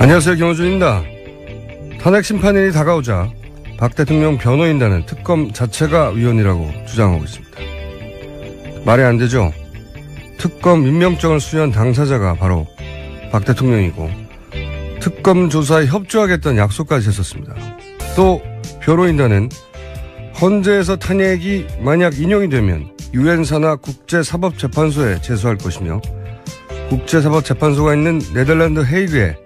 안녕하세요. 김호준입니다. 탄핵 심판일이 다가오자 박 대통령 변호인단은 특검 자체가 위헌이라고 주장하고 있습니다. 말이 안 되죠. 특검 임명장을 수여한 당사자가 바로 박 대통령이고 특검 조사에 협조하겠다는 약속까지 했었습니다. 또 변호인단은 헌재에서 탄핵이 만약 인용이 되면 유엔사나 국제사법재판소에 제소할 것이며 국제사법재판소가 있는 네덜란드 헤이그에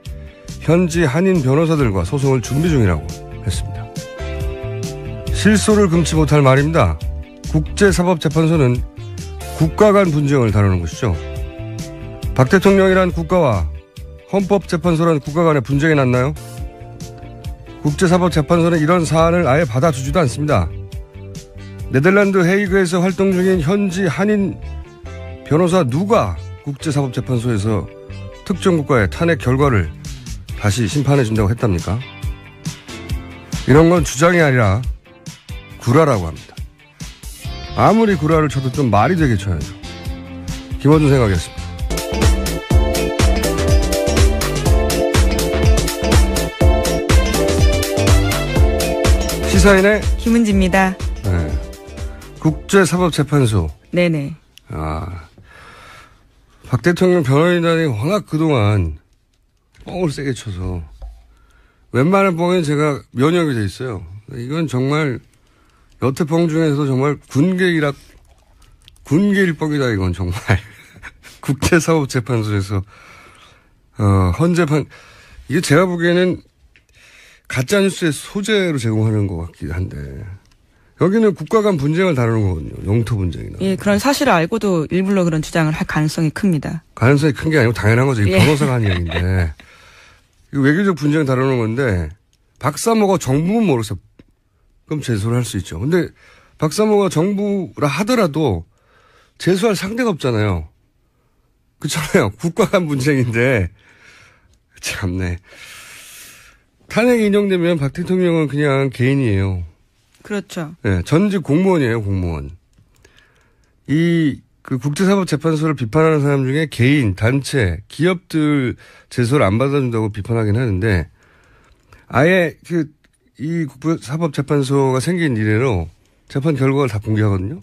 현지 한인 변호사들과 소송을 준비 중이라고 했습니다. 실소를 금치 못할 말입니다. 국제사법재판소는 국가 간 분쟁을 다루는 곳이죠. 박 대통령이란 국가와 헌법재판소란 국가 간의 분쟁이 났나요? 국제사법재판소는 이런 사안을 아예 받아주지도 않습니다. 네덜란드 헤이그에서 활동 중인 현지 한인 변호사 누가 국제사법재판소에서 특정 국가의 탄핵 결과를 다시 심판해준다고 했답니까? 이런 건 주장이 아니라 구라라고 합니다. 아무리 구라를 쳐도 좀 말이 되게 쳐야죠. 김어준 생각이었습니다. 시사인의 김은지입니다. 네. 국제사법재판소. 네네. 박 대통령 변호인단이 워낙 그동안 뻥을 세게 쳐서 웬만한 뻥엔 제가 면역이 돼 있어요. 이건 정말 여태 뻥 중에서도 정말 군계일 뻥이다 이건 정말. 국제사법재판소에서 헌재판 이게 제가 보기에는 가짜뉴스의 소재로 제공하는 것 같긴 한데 여기는 국가 간 분쟁을 다루는 거거든요. 영토 분쟁이나. 예, 그런 사실을 알고도 일부러 그런 주장을 할 가능성이 큽니다. 가능성이 큰 게 아니고 당연한 거죠. 예. 변호사가 한 이야기인데. 이거 외교적 분쟁을 다루는 건데 박사모가 정부는 모르겠어. 그럼 제소를 할 수 있죠. 근데 박사모가 정부라 하더라도 제소할 상대가 없잖아요. 그렇잖아요. 국가 간 분쟁인데. 참네. 탄핵 인용되면 박 대통령은 그냥 개인이에요. 그렇죠. 네, 전직 공무원이에요, 공무원. 그 국제사법재판소를 비판하는 사람 중에 개인, 단체, 기업들 제소를 안 받아준다고 비판하긴 하는데, 아예 이 국제사법재판소가 생긴 이래로 재판 결과를 다 공개하거든요.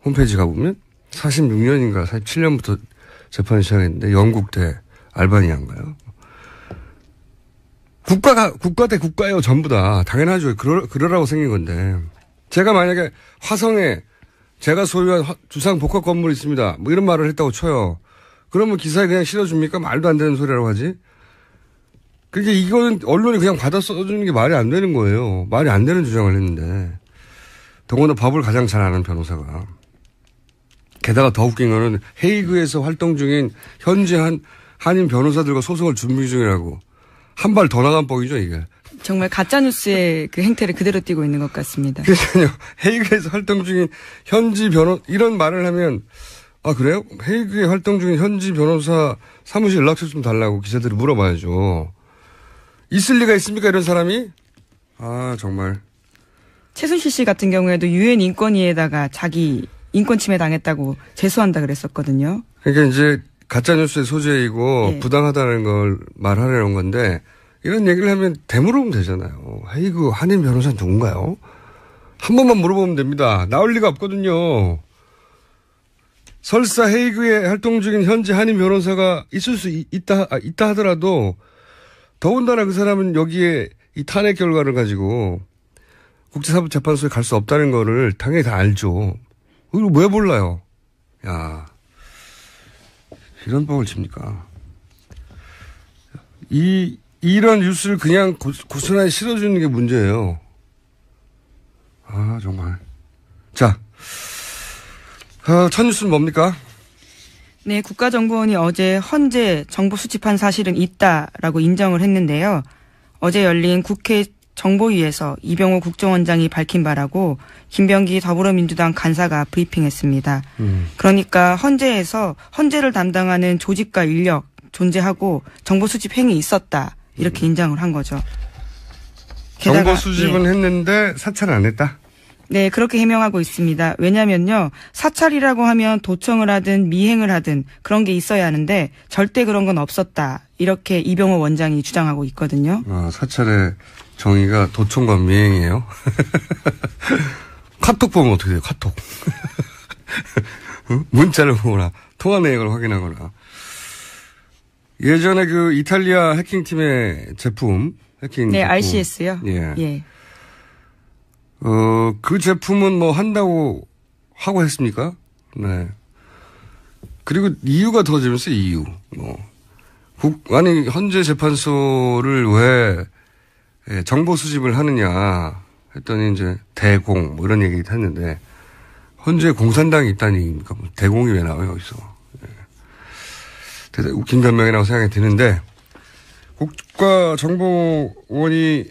홈페이지 가보면 46년인가 47년부터 재판을 시작했는데, 영국 대 알바니아인가요? 국가 대 국가예요, 전부 다. 당연하죠. 그러라고 생긴 건데. 제가 만약에 화성에 제가 소유한 주상 복합 건물이 있습니다. 뭐 이런 말을 했다고 쳐요. 그러면 기사에 그냥 실어줍니까? 말도 안 되는 소리라고 하지. 그러니까 이거는 언론이 그냥 받아 써주는 게 말이 안 되는 거예요. 말이 안 되는 주장을 했는데. 더구나 법을 가장 잘 아는 변호사가. 게다가 더 웃긴 거는 헤이그에서 활동 중인 현지 한인 변호사들과 소송을 준비 중이라고. 한 발 더 나간 뻥이죠, 이게. 정말 가짜뉴스의 그 행태를 그대로 띠고 있는 것 같습니다. 그러니까요. 헤이그에서 활동 중인 현지 이런 말을 하면, 아, 그래요? 헤이그에 활동 중인 현지 변호사 사무실 연락처 좀 달라고 기자들이 물어봐야죠. 있을 리가 있습니까, 이런 사람이? 아, 정말. 최순실 씨 같은 경우에도 유엔 인권위에다가 자기 인권 침해 당했다고 제소한다 그랬었거든요. 그러니까 이제 가짜뉴스의 소재이고 예. 부당하다는 걸 말하려는 건데 이런 얘기를 하면 되물으면 되잖아요. 헤이그 한인 변호사는 누군가요? 한 번만 물어보면 됩니다. 나올 리가 없거든요. 설사 헤이그에 활동 중인 현지 한인 변호사가 있을 수 있다 하더라도 더군다나 그 사람은 여기에 이 탄핵 결과를 가지고 국제사법재판소에 갈 수 없다는 거를 당연히 다 알죠. 이걸 왜 몰라요? 야. 이런 뻥을 칩니까? 이런 뉴스를 그냥 고스란히 실어주는 게 문제예요. 아, 정말. 자, 첫 뉴스는 뭡니까? 네, 국가정보원이 어제 헌재 정보 수집한 사실은 있다라고 인정을 했는데요. 어제 열린 국회 정보위에서 이병호 국정원장이 밝힌 바라고 김병기 더불어민주당 간사가 브리핑했습니다. 그러니까 헌재를 담당하는 조직과 인력 존재하고 정보 수집 행위 있었다 이렇게 인정을 한 거죠. 정보 수집은 했는데 사찰을 안 했다? 네, 그렇게 해명하고 있습니다. 왜냐면요, 사찰이라고 하면 도청을 하든 미행을 하든 그런 게 있어야 하는데 절대 그런 건 없었다. 이렇게 이병호 원장이 주장하고 있거든요. 사찰의 정의가 도청과 미행이에요. 카톡 보면 어떻게 돼요? 카톡. 문자를 보거나 통화 내역을 확인하거나. 예전에 그 이탈리아 해킹팀의 제품, 네, 제품. RCS요. 예. 예. 그 제품은 뭐 한다고 하고 했습니까? 네. 그리고 이유가 더 재밌어요, 이유. 아니, 헌재 재판소를 왜 정보 수집을 하느냐 했더니 이제 대공, 뭐 이런 얘기 했는데, 헌재 공산당이 있다는 얘기입니까? 대공이 왜 나와요, 여기서. 네. 웃긴 변명이라고 생각이 드는데, 국가정보원이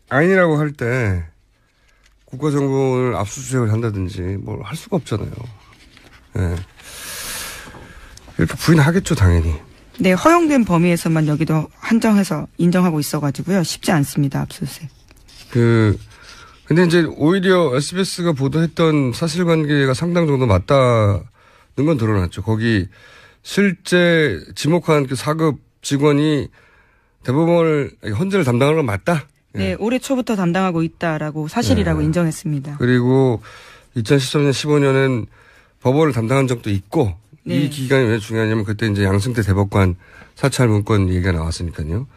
아니라고 할 때, 국가정보원을 압수수색을 한다든지 뭘 할 수가 없잖아요. 네. 이렇게 부인하겠죠, 당연히. 네, 허용된 범위에서만 여기도 한정해서 인정하고 있어가지고요. 쉽지 않습니다, 압수수색. 근데 이제 오히려 SBS가 보도했던 사실관계가 상당 정도 맞다는 건 드러났죠. 거기 실제 지목한 그 4급 직원이 대법원을, 헌재를 담당하는 건 맞다? 네, 올해 초부터 담당하고 있다라고 사실이라고 인정했습니다. 그리고 2013년, 15년엔 법원을 담당한 적도 있고, 네. 이 기간이 왜 중요하냐면 그때 이제 양승태 대법관 사찰 문건 얘기가 나왔으니까요.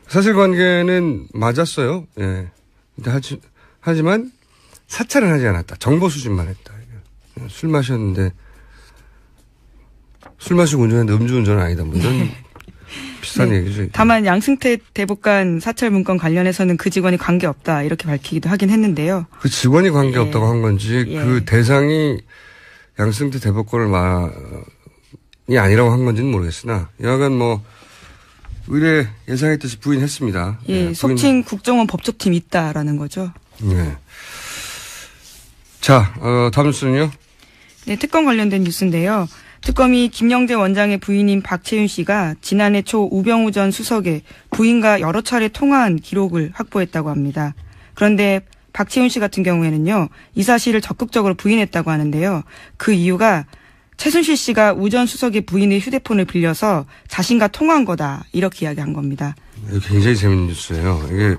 사실관계는 맞았어요. 예. 하지만 사찰은 하지 않았다. 정보 수집만 했다. 술 마셨는데, 술 마시고 운전했는데 음주운전은 아니다. 뭐 이런 비슷한 얘기죠. 다만 양승태 대법관 사찰 문건 관련해서는 그 직원이 관계없다 이렇게 밝히기도 하긴 했는데요. 그 직원이 관계없다고 한 건지 그 대상이 양승태 대법관을 이 아니라고 한 건지는 모르겠으나 여하간 뭐 의뢰 예상했듯이 부인했습니다. 예, 속칭 국정원 법조팀 있다라는 거죠. 네. 자, 다음 뉴스는요? 네, 특검 관련된 뉴스인데요. 특검이 김영재 원장의 부인인 박채윤 씨가 지난해 초 우병우 전 수석의 부인과 여러 차례 통화한 기록을 확보했다고 합니다. 그런데 박채윤 씨 같은 경우에는요, 이 사실을 적극적으로 부인했다고 하는데요. 그 이유가 최순실 씨가 우 전 수석의 부인의 휴대폰을 빌려서 자신과 통화한 거다, 이렇게 이야기한 겁니다. 굉장히 재밌는 뉴스예요. 이게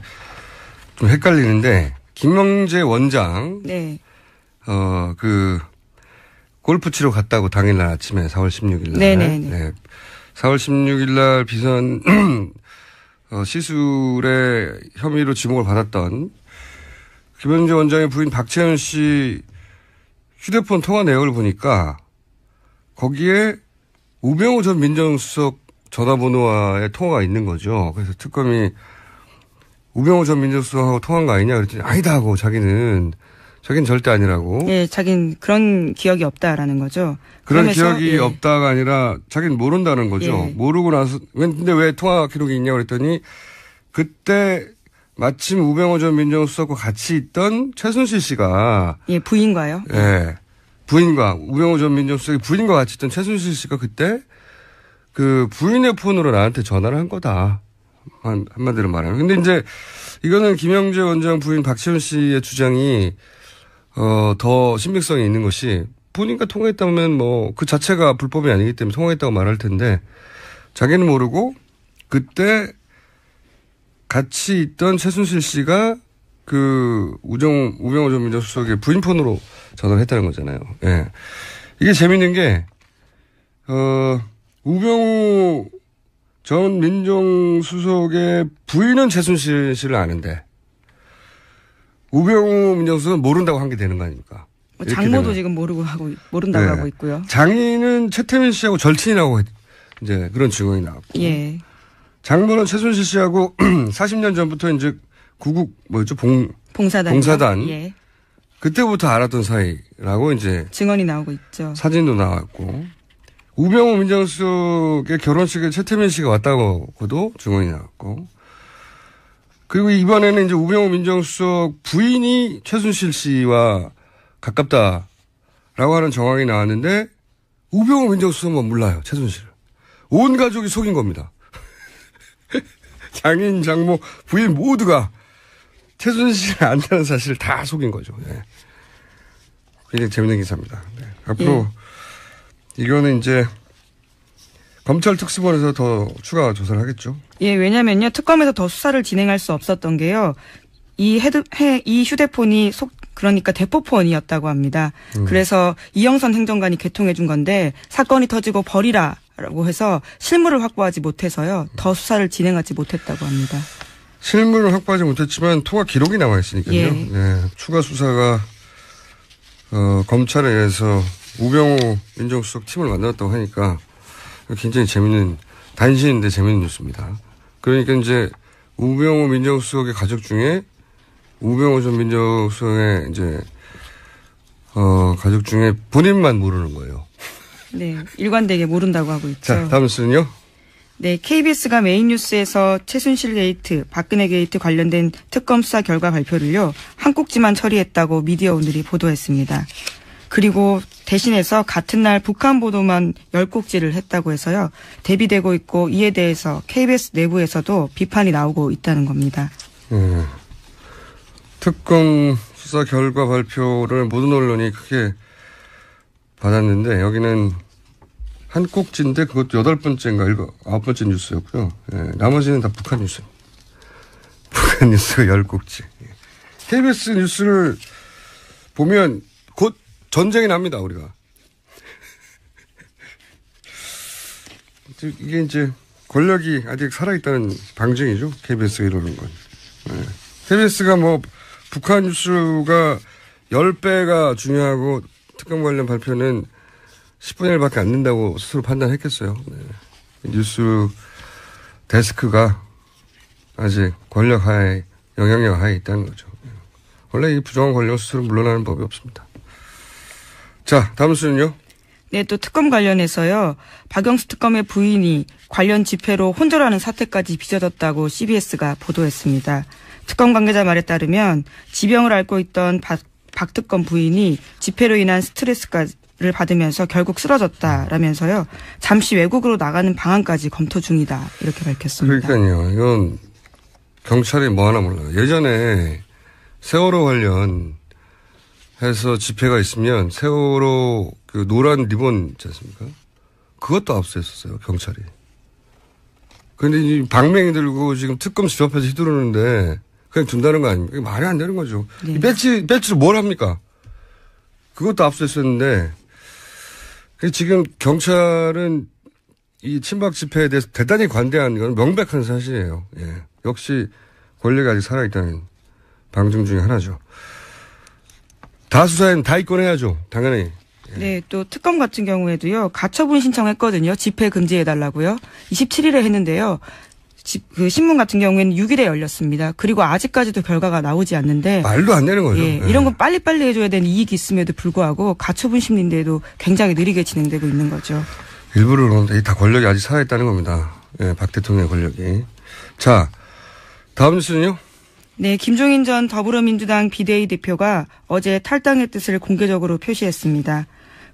좀 헷갈리는데, 김영재 원장, 네. 골프 치러 갔다고 당일날 아침에 4월 16일 날. 네네네. 네. 4월 16일 날 비선 시술의 혐의로 지목을 받았던 김영재 원장의 부인 박채윤 씨 휴대폰 통화 내역을 보니까 거기에 우병우 전 민정수석 전화번호와의 통화가 있는 거죠. 그래서 특검이 우병우 전 민정수석하고 통화한 거 아니냐 그랬더니 아니다 하고 자기는 절대 아니라고. 예, 자긴 그런 기억이 없다라는 거죠. 그런 기억이 없다가 아니라 자기는 모른다는 거죠. 예. 모르고 나서 근데 왜 통화 기록이 있냐고 그랬더니 그때 마침 우병우 전 민정수석과 같이 있던 최순실 씨가 부인과요. 예. 부인과 우병우 전 민정수석의 부인과 같이 있던 최순실 씨가 그때 그 부인의 폰으로 나한테 전화를 한 거다. 한마디로 말하면. 근데 이제 이거는 김영재 원장 부인 박채윤 씨의 주장이 더 신빙성이 있는 것이 본인과 통화했다면 뭐 그 자체가 불법이 아니기 때문에 통화했다고 말할 텐데 자기는 모르고 그때 같이 있던 최순실 씨가 그 우병우 전 민정수석의 부인 폰으로 전화를 했다는 거잖아요. 예. 이게 재밌는 게, 우병우 전 민정수석의 부인은 최순실 씨를 아는데, 우병우 민정수석은 모른다고 한 게 되는 거 아닙니까? 장모도 지금 모른다고 네. 하고 있고요. 장인은 최태민 씨하고 절친이라고 이제 그런 증언이 나왔고. 예. 장모는 최순실 씨하고 40년 전부터 이제 봉사단. 예. 그때부터 알았던 사이라고 이제 증언이 나오고 있죠. 사진도 나왔고 우병우 민정수석의 결혼식에 최태민 씨가 왔다고도 증언이 나왔고 그리고 이번에는 이제 우병우 민정수석 부인이 최순실 씨와 가깝다라고 하는 정황이 나왔는데 우병우 민정수석만 몰라요. 최순실을. 온 가족이 속인 겁니다. 장인, 장모, 부인 모두가 최순실을 안다는 사실을 다 속인 거죠. 예. 굉장히 재밌는 기사입니다. 네. 앞으로 이거는 이제 검찰 특수본에서 더 추가 조사를 하겠죠. 예, 왜냐면요. 특검에서 더 수사를 진행할 수 없었던 게요. 이 휴대폰이 그러니까 대포폰이었다고 합니다. 그래서 이영선 행정관이 개통해 준 건데 사건이 터지고 버리라라고 해서 실물을 확보하지 못해서요. 더 수사를 진행하지 못했다고 합니다. 실물을 확보하지 못했지만 통화 기록이 남아 있으니까요. 예. 네, 추가 수사가 검찰에 의해서 우병우 민정수석 팀을 만들었다고 하니까 굉장히 재밌는 단신인데 재밌는 뉴스입니다. 그러니까 이제 우병우 민정수석의 가족 중에 우병우 전 민정수석의 이제 가족 중에 본인만 모르는 거예요. 네, 일관되게 모른다고 하고 있죠. 자, 다음 뉴스는요. 네, KBS가 메인 뉴스에서 최순실 게이트, 박근혜 게이트 관련된 특검 수사 결과 발표를요, 한 꼭지만 처리했다고 미디어 오늘이 보도했습니다. 그리고 대신해서 같은 날 북한 보도만 10꼭지를 했다고 해서요, 대비되고 있고 이에 대해서 KBS 내부에서도 비판이 나오고 있다는 겁니다. 특검 수사 결과 발표를 모든 언론이 크게 받았는데 여기는 한 꼭지인데 그것도 8번째인가 9번째 뉴스였고요. 예, 나머지는 다 북한 뉴스입니다. 북한 뉴스가 10꼭지. KBS 뉴스를 보면 곧 전쟁이 납니다, 우리가. 이게 이제 권력이 아직 살아있다는 방증이죠. KBS가 이러는 건. 예. KBS가 뭐 북한 뉴스가 10배가 중요하고 특검 관련 발표는 10분의 1밖에 안 된다고 스스로 판단했겠어요. 네. 뉴스 데스크가 아직 권력 하에, 영향력 하에 있다는 거죠. 원래 이 부정한 권력 스스로 물러나는 법이 없습니다. 자, 다음 수는요. 네, 또 특검 관련해서요. 박영수 특검의 부인이 관련 집회로 혼절하는 사태까지 빚어졌다고 CBS가 보도했습니다. 특검 관계자 말에 따르면 지병을 앓고 있던 박 특검 부인이 집회로 인한 스트레스를 받으면서 결국 쓰러졌다라면서요. 잠시 외국으로 나가는 방안까지 검토 중이다. 이렇게 밝혔습니다. 그러니까요. 이건 경찰이 뭐 하나 몰라요. 예전에 세월호 관련 해서 집회가 있으면 세월호 그 노란 리본 있지 않습니까? 그것도 압수했었어요. 경찰이. 그런데 이 방맹이 들고 지금 특검 집 앞에서 휘두르는데 그냥 둔다는 거 아닙니까? 말이 안 되는 거죠. 네. 이 배지로 뭘 합니까? 그것도 압수했었는데 지금 경찰은 이 친박 집회에 대해서 대단히 관대한 건 명백한 사실이에요. 예. 역시 권력이 아직 살아있다는 방증 중에 하나죠. 다 수사에는 다 입건해야죠. 당연히. 예. 네, 또 특검 같은 경우에도요. 가처분 신청했거든요. 집회 금지해달라고요. 27일에 했는데요. 그 신문 같은 경우에는 6일에 열렸습니다. 그리고 아직까지도 결과가 나오지 않는데 말도 안 되는 거죠. 예, 이런 건 빨리빨리 해줘야 되는 이익이 있음에도 불구하고 가처분 심리인데도 굉장히 느리게 진행되고 있는 거죠. 일부러 그런데 다 권력이 아직 살아있다는 겁니다. 예, 박 대통령의 권력이. 자, 다음 뉴스는요. 네, 김종인 전 더불어민주당 비대위 대표가 어제 탈당의 뜻을 공개적으로 표시했습니다.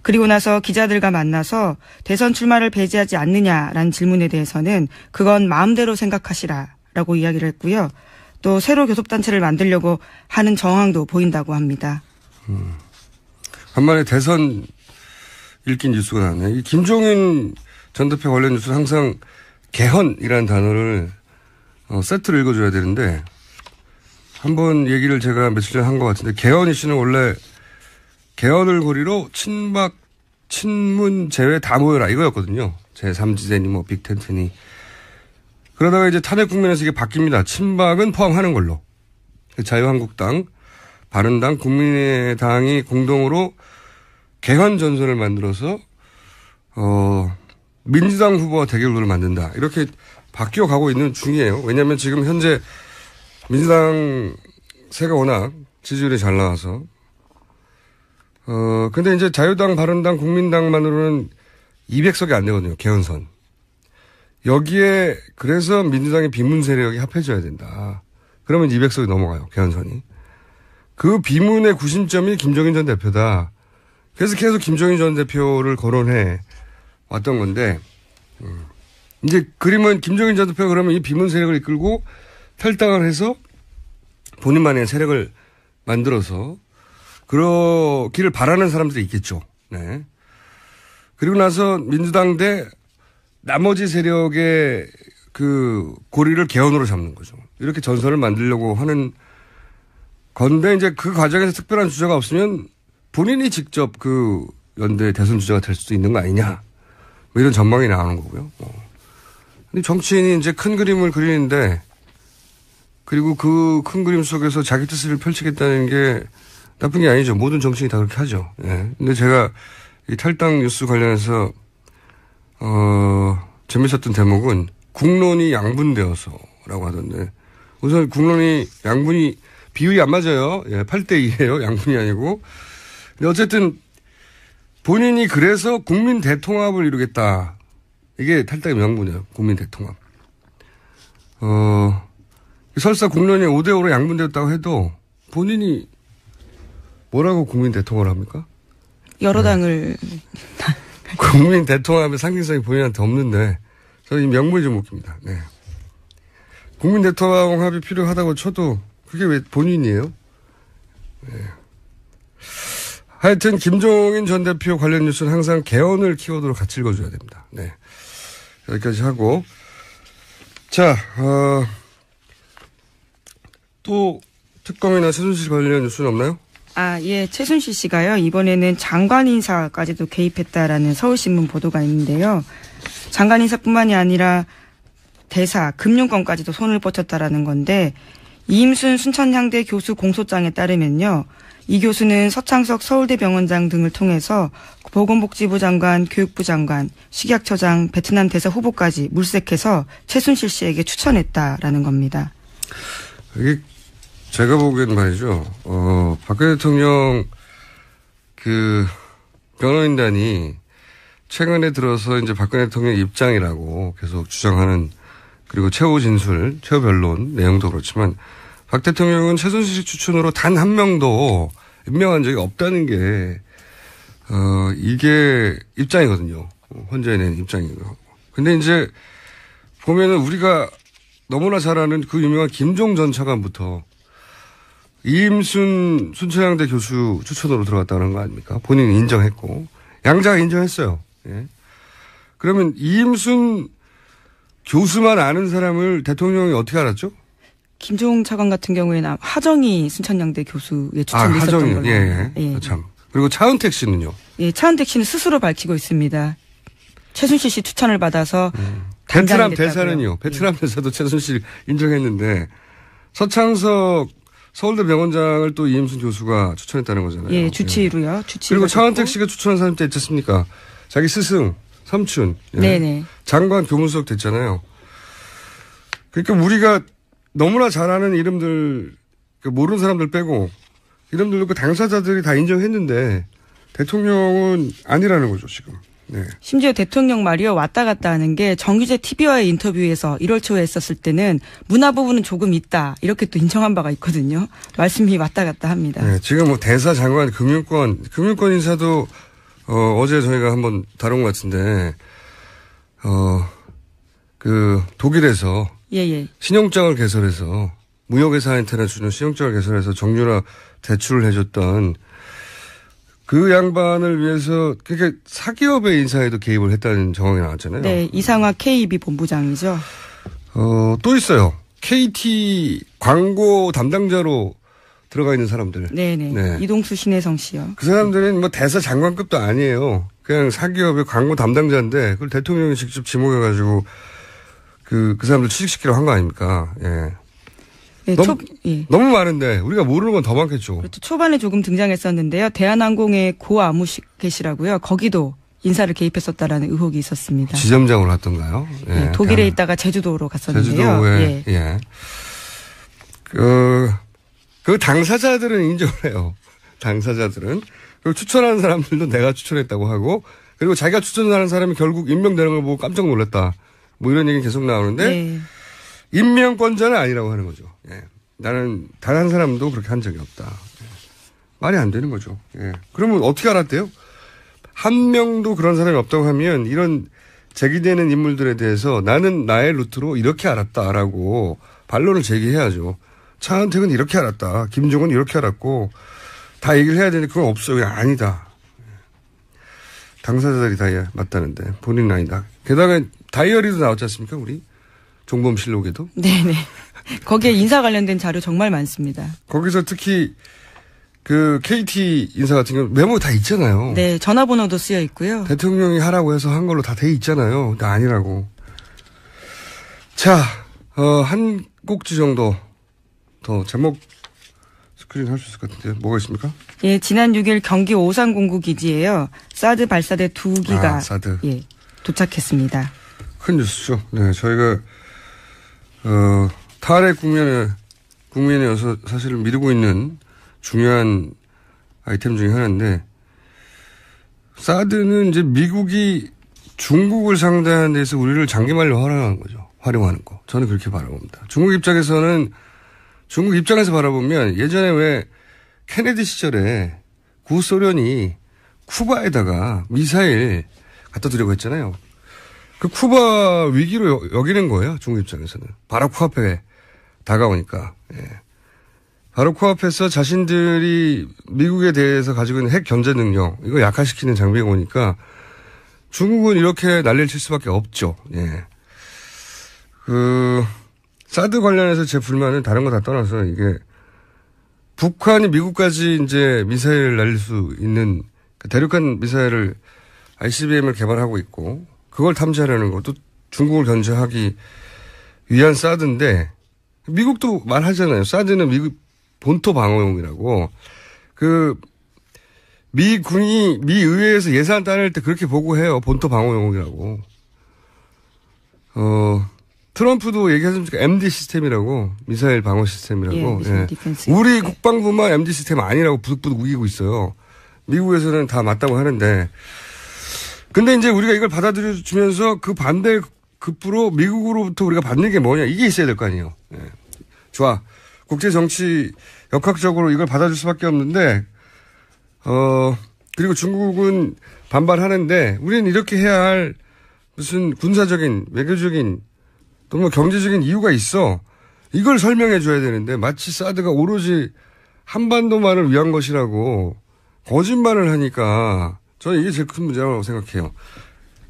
그리고 나서 기자들과 만나서 대선 출마를 배제하지 않느냐라는 질문에 대해서는 그건 마음대로 생각하시라라고 이야기를 했고요. 또 새로 교섭단체를 만들려고 하는 정황도 보인다고 합니다. 간만에 대선 읽힌 뉴스가 나왔네요. 이 김종인 전 대표 관련 뉴스는 항상 개헌이라는 단어를 세트를 읽어줘야 되는데 한번 얘기를 제가 며칠 전에 한 것 같은데 개헌 이슈는 원래 개헌을 고리로 친박, 친문 제외 다 모여라 이거였거든요. 제3지대니 뭐 빅텐트니. 그러다가 이제 탄핵 국면에서 이게 바뀝니다. 친박은 포함하는 걸로. 자유한국당, 바른당, 국민의당이 공동으로 개헌 전선을 만들어서 민주당 후보와 대결구도를 만든다. 이렇게 바뀌어가고 있는 중이에요. 왜냐하면 지금 현재 민주당 세가 워낙 지지율이 잘 나와서 근데 이제 자유당, 바른당, 국민당만으로는 200석이 안 되거든요. 개헌선. 여기에 그래서 민주당의 비문 세력이 합해져야 된다. 그러면 200석이 넘어가요. 개헌선이. 그 비문의 구심점이 김종인 전 대표다. 그래서 계속 김종인 전 대표를 거론해 왔던 건데 이제 그림은 김종인 전 대표가 그러면 이 비문 세력을 이끌고 탈당을 해서 본인만의 세력을 만들어서 그러기를 바라는 사람들이 있겠죠. 네. 그리고 나서 민주당 대 나머지 세력의 그 고리를 개헌으로 잡는 거죠. 이렇게 전선을 만들려고 하는 건데 이제 그 과정에서 특별한 주자가 없으면 본인이 직접 그 연대 대선 주자가 될 수도 있는 거 아니냐. 뭐 이런 전망이 나오는 거고요. 근데 정치인이 이제 큰 그림을 그리는데 그리고 그 큰 그림 속에서 자기 뜻을 펼치겠다는 게 나쁜 게 아니죠. 모든 정치인이 다 그렇게 하죠. 예. 근데 제가 이 탈당 뉴스 관련해서 재밌었던 대목은 국론이 양분되어서라고 하던데 우선 국론이 양분이 비율이 안 맞아요. 예, 8대2예요. 양분이 아니고. 근데 어쨌든 본인이 그래서 국민 대통합을 이루겠다. 이게 탈당의 명분이에요. 국민 대통합. 설사 국론이 5대5로 양분되었다고 해도 본인이 뭐라고 국민 대통합을 합니까? 여러 당을. 국민 대통합의 상징성이 본인한테 없는데 저는 이 명분이 좀 웃깁니다. 네. 국민 대통합이 필요하다고 쳐도 그게 왜 본인이에요? 네. 하여튼 김종인 전 대표 관련 뉴스는 항상 개헌을 키워드로 같이 읽어줘야 됩니다. 네. 여기까지 하고 자 또 특검이나 최순실 관련 뉴스는 없나요? 예. 최순실 씨가요. 이번에는 장관 인사까지도 개입했다라는 서울신문 보도가 있는데요. 장관 인사뿐만이 아니라 대사, 금융권까지도 손을 뻗쳤다라는 건데 이임순 순천향대 교수 공소장에 따르면요. 이 교수는 서창석 서울대병원장 등을 통해서 보건복지부 장관, 교육부 장관, 식약처장, 베트남 대사 후보까지 물색해서 최순실 씨에게 추천했다라는 겁니다. 이게 제가 보기엔 말이죠. 박근혜 대통령 그 변호인단이 최근에 들어서 이제 박근혜 대통령 입장이라고 계속 주장하는 그리고 최후 진술, 최후 변론 내용도 그렇지만 박 대통령은 최순실 씨 추천으로 단 한 명도 임명한 적이 없다는 게 이게 입장이거든요. 혼자 낸 입장이고. 근데 이제 보면은 우리가 너무나 잘 아는 그 유명한 김종 전 차관부터 이임순 순천향대 교수 추천으로 들어갔다는 거 아닙니까? 본인이 인정했고 양자가 인정했어요. 예. 그러면 이임순 교수만 아는 사람을 대통령이 어떻게 알았죠? 김종 차관 같은 경우에는 하정희 순천향대 교수의 추천이 있었던 걸로. 예. 참. 그리고 차은택 씨는요? 예, 차은택 씨는 스스로 밝히고 있습니다. 최순실 씨 추천을 받아서 베트남 대사는요. 베트남 대사도 최순실 인정했는데 서창석 서울대 병원장을 또 이임순 교수가 추천했다는 거잖아요. 예, 주치의로요. 그리고 차은택 씨가 추천한 사람 때 있지 않습니까? 자기 스승, 삼촌. 예. 네네. 장관 교문수석 됐잖아요. 그러니까 우리가 너무나 잘 아는 이름들, 모르는 사람들 빼고 이름들 그 당사자들이 다 인정했는데 대통령은 아니라는 거죠, 지금. 네. 심지어 대통령 말이요 왔다 갔다 하는 게 정규재 TV와의 인터뷰에서 1월 초에 했었을 때는 문화 부분은 조금 있다 이렇게 또 인정한 바가 있거든요. 말씀이 왔다 갔다 합니다. 네, 지금 뭐 대사 장관 금융권 인사도 어제 저희가 한번 다룬 것 같은데 그 독일에서 예. 신용장을 개설해서 무역회사한테나 주는 신용장을 개설해서 정유라 대출을 해줬던 그 양반을 위해서 그렇게 사기업의 인사에도 개입을 했다는 정황이 나왔잖아요. 네, 이상화 KB 본부장이죠. 또 있어요. KT 광고 담당자로 들어가 있는 사람들. 네네. 네. 이동수 신혜성 씨요. 그 사람들은 뭐 대사 장관급도 아니에요. 그냥 사기업의 광고 담당자인데 그걸 대통령이 직접 지목해가지고 그 사람들 취직시키려고 한 거 아닙니까? 예. 네, 너무 많은데 우리가 모르는 건 더 많겠죠. 그렇죠. 초반에 조금 등장했었는데요. 대한항공의 고 아무개 씨라고요. 거기도 인사를 개입했었다라는 의혹이 있었습니다. 지점장으로 갔던가요? 예. 네, 독일에 있다가 제주도로 갔었는데요. 제주도에 예. 그 당사자들은 인정을 해요. 당사자들은. 그리고 추천하는 사람들도 내가 추천했다고 하고 그리고 자기가 추천하는 사람이 결국 임명되는 걸 보고 깜짝 놀랐다. 뭐 이런 얘기 계속 나오는데 네. 임명권자는 아니라고 하는 거죠. 예. 나는 단 한 사람도 그렇게 한 적이 없다. 예. 말이 안 되는 거죠. 예. 그러면 어떻게 알았대요? 한 명도 그런 사람이 없다고 하면 이런 제기되는 인물들에 대해서 나는 나의 루트로 이렇게 알았다라고 반론을 제기해야죠. 차은택은 이렇게 알았다. 김종은 이렇게 알았고 다 얘기를 해야 되는데 그건 없어요. 그냥 아니다. 당사자들이 다 맞다는데 본인은 아니다. 게다가 다이어리도 나왔지 않습니까? 우리 종범실록에도. 네네. 거기에 인사 관련된 자료 정말 많습니다. 거기서 특히 그 KT 인사 같은 경우 메모 다 있잖아요. 네. 전화번호도 쓰여 있고요. 대통령이 하라고 해서 한 걸로 다 돼 있잖아요. 근데 아니라고. 자, 한 꼭지 정도 더 제목 스크린 할 수 있을 것 같은데요. 뭐가 있습니까? 예, 지난 6일 경기 오산공구 기지에요. 사드 발사대 2기가 사드. 예, 도착했습니다. 큰 뉴스죠. 네, 저희가 탈핵 국면이어서 사실 미루고 있는 중요한 아이템 중에 하나인데 사드는 이제 미국이 중국을 상대하는 데서 우리를 장기말로 활용하는 거죠. 활용하는 거. 저는 그렇게 바라봅니다. 중국 입장에서 바라보면 예전에 왜 케네디 시절에 구소련이 쿠바에다가 미사일 갖다 두려고 했잖아요. 그 쿠바 위기로 여기는 거예요. 중국 입장에서는. 바로 코앞에 다가오니까. 예. 바로 코앞에서 자신들이 미국에 대해서 가지고 있는 핵 견제 능력 이거 약화시키는 장비가 오니까 중국은 이렇게 난리를 칠 수밖에 없죠. 예. 사드 관련해서 제 불만은 다른 거 다 떠나서 이게 북한이 미국까지 이제 미사일을 날릴 수 있는 대륙간 미사일을 ICBM을 개발하고 있고 그걸 탐지하려는 것도 중국을 견제하기 위한 사드인데 미국도 말하잖아요. 사드는 미국 본토 방어용이라고 미 의회에서 예산 따낼 때 그렇게 보고해요. 본토 방어용이라고. 트럼프도 얘기하셨습니까? MD 시스템이라고. 미사일 방어 시스템이라고. 예, 우리 국방부만 MD 시스템 아니라고 부득부득 우기고 있어요. 미국에서는 다 맞다고 하는데. 근데 이제 우리가 이걸 받아들여주면서 그 반대 급부로 미국으로부터 우리가 받는 게 뭐냐. 이게 있어야 될 거 아니에요. 예. 좋아. 국제 정치 역학적으로 이걸 받아줄 수밖에 없는데, 그리고 중국은 반발하는데 우리는 이렇게 해야 할 무슨 군사적인, 외교적인 또는 경제적인 이유가 있어. 이걸 설명해 줘야 되는데 마치 사드가 오로지 한반도만을 위한 것이라고 거짓말을 하니까 저는 이게 제일 큰 문제라고 생각해요.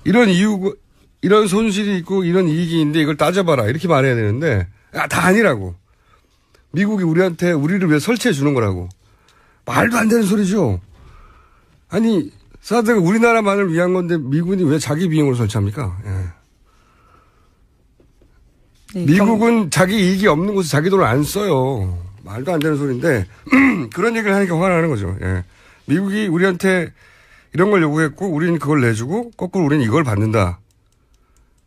이런 손실이 있고 이런 이익이 있는데 이걸 따져봐라. 이렇게 말해야 되는데 다 아니라고. 미국이 우리를 위해 설치해 주는 거라고. 말도 안 되는 소리죠. 아니 사드가 우리나라만을 위한 건데 미군이 왜 자기 비용으로 설치합니까? 예. 네, 미국은 자기 이익이 없는 곳에 자기 돈을 안 써요. 말도 안 되는 소리인데 그런 얘기를 하니까 화가 나는 거죠. 예. 미국이 우리한테 이런 걸 요구했고 우리는 그걸 내주고 거꾸로 우리는 이걸 받는다.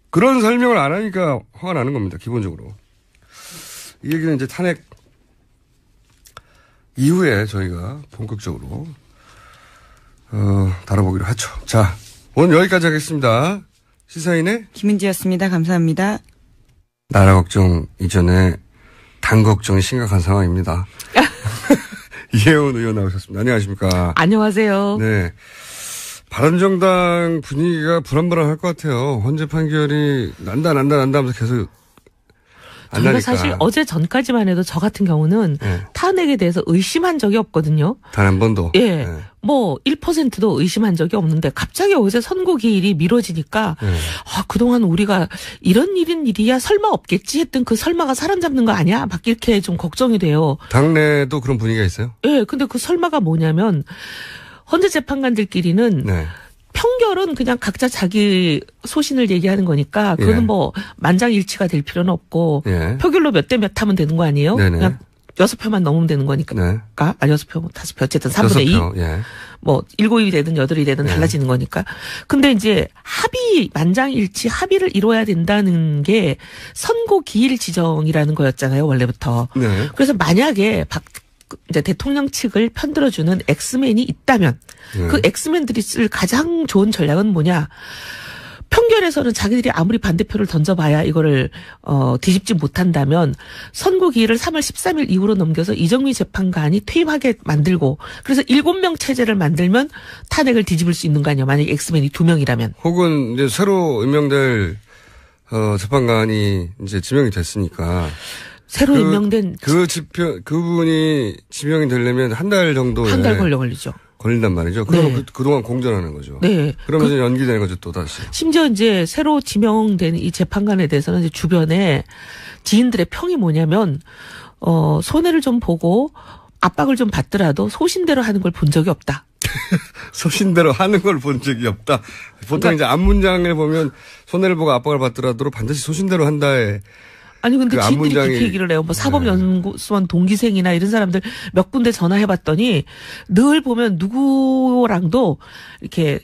그런 설명을 안 하니까 화가 나는 겁니다. 기본적으로. 이 얘기는 이제 탄핵 이후에 저희가 본격적으로 다뤄보기로 하죠. 자, 오늘 여기까지 하겠습니다. 시사인의 김은지였습니다. 감사합니다. 나라 걱정 이전에 당 걱정이 심각한 상황입니다. 이혜원 의원 나오셨습니다. 안녕하십니까. 안녕하세요. 네. 바른정당 분위기가 불안불안할 것 같아요. 헌재 판결이 난다 하면서 계속 안 저희가 나니까. 사실 어제 전까지만 해도 저 같은 경우는 네. 탄핵에 대해서 의심한 적이 없거든요. 단 한 번도. 예. 네. 뭐 1%도 의심한 적이 없는데 갑자기 어제 선고 기일이 미뤄지니까 네. 그동안 우리가 이런 일이야 설마 없겠지 했던 그 설마가 사람 잡는 거 아니야? 막 이렇게 좀 걱정이 돼요. 당내도 그런 분위기가 있어요? 예. 근데 그 설마가 뭐냐면 헌재 재판관들끼리는 네. 평결은 그냥 각자 자기 소신을 얘기하는 거니까 그거는 예. 뭐 만장일치가 될 필요는 없고 예. 표결로 몇 대 몇 하면 되는 거 아니에요? 네네. 그냥 6표만 넘으면 되는 거니까. 네. 아니 6표, 5표 어쨌든 3분의 2. 6표, 예. 뭐 7입이 되든 8이 되든 달라지는 거니까. 근데 이제 만장일치 합의를 이뤄야 된다는 게 선고 기일 지정이라는 거였잖아요, 원래부터. 네. 그래서 만약에 이제 대통령 측을 편들어주는 엑스맨이 있다면 그 엑스맨들이 쓸 가장 좋은 전략은 뭐냐? 평결에서는 자기들이 아무리 반대표를 던져봐야 이거를 뒤집지 못한다면 선고 기일을 3월 13일 이후로 넘겨서 이정미 재판관이 퇴임하게 만들고 그래서 7명 체제를 만들면 탄핵을 뒤집을 수 있는 거 아니야? 만약에 엑스맨이 2명이라면. 혹은 이제 새로 임명될 재판관이 이제 지명이 됐으니까 새로 임명된 그분이 지명이 되려면 한 달 정도 한 달 걸리죠. 걸린단 말이죠. 그러면 네. 그동안 공전하는 거죠. 네. 그러면서 연기되는 거죠, 또 다시. 심지어 이제 새로 지명된 이 재판관에 대해서는 이제 주변에 지인들의 평이 뭐냐면, 손해를 좀 보고 압박을 좀 받더라도 소신대로 하는 걸 본 적이 없다. 소신대로 하는 걸 본 적이 없다. 보통 그러니까, 이제 앞문장에 보면 손해를 보고 압박을 받더라도 반드시 소신대로 한다에. 아니 근데 그 지인들이 앞문장이- 그렇게 얘기를 해요. 뭐 사법연수원 동기생이나 이런 사람들 몇 군데 전화해봤더니 늘 보면 누구랑도 이렇게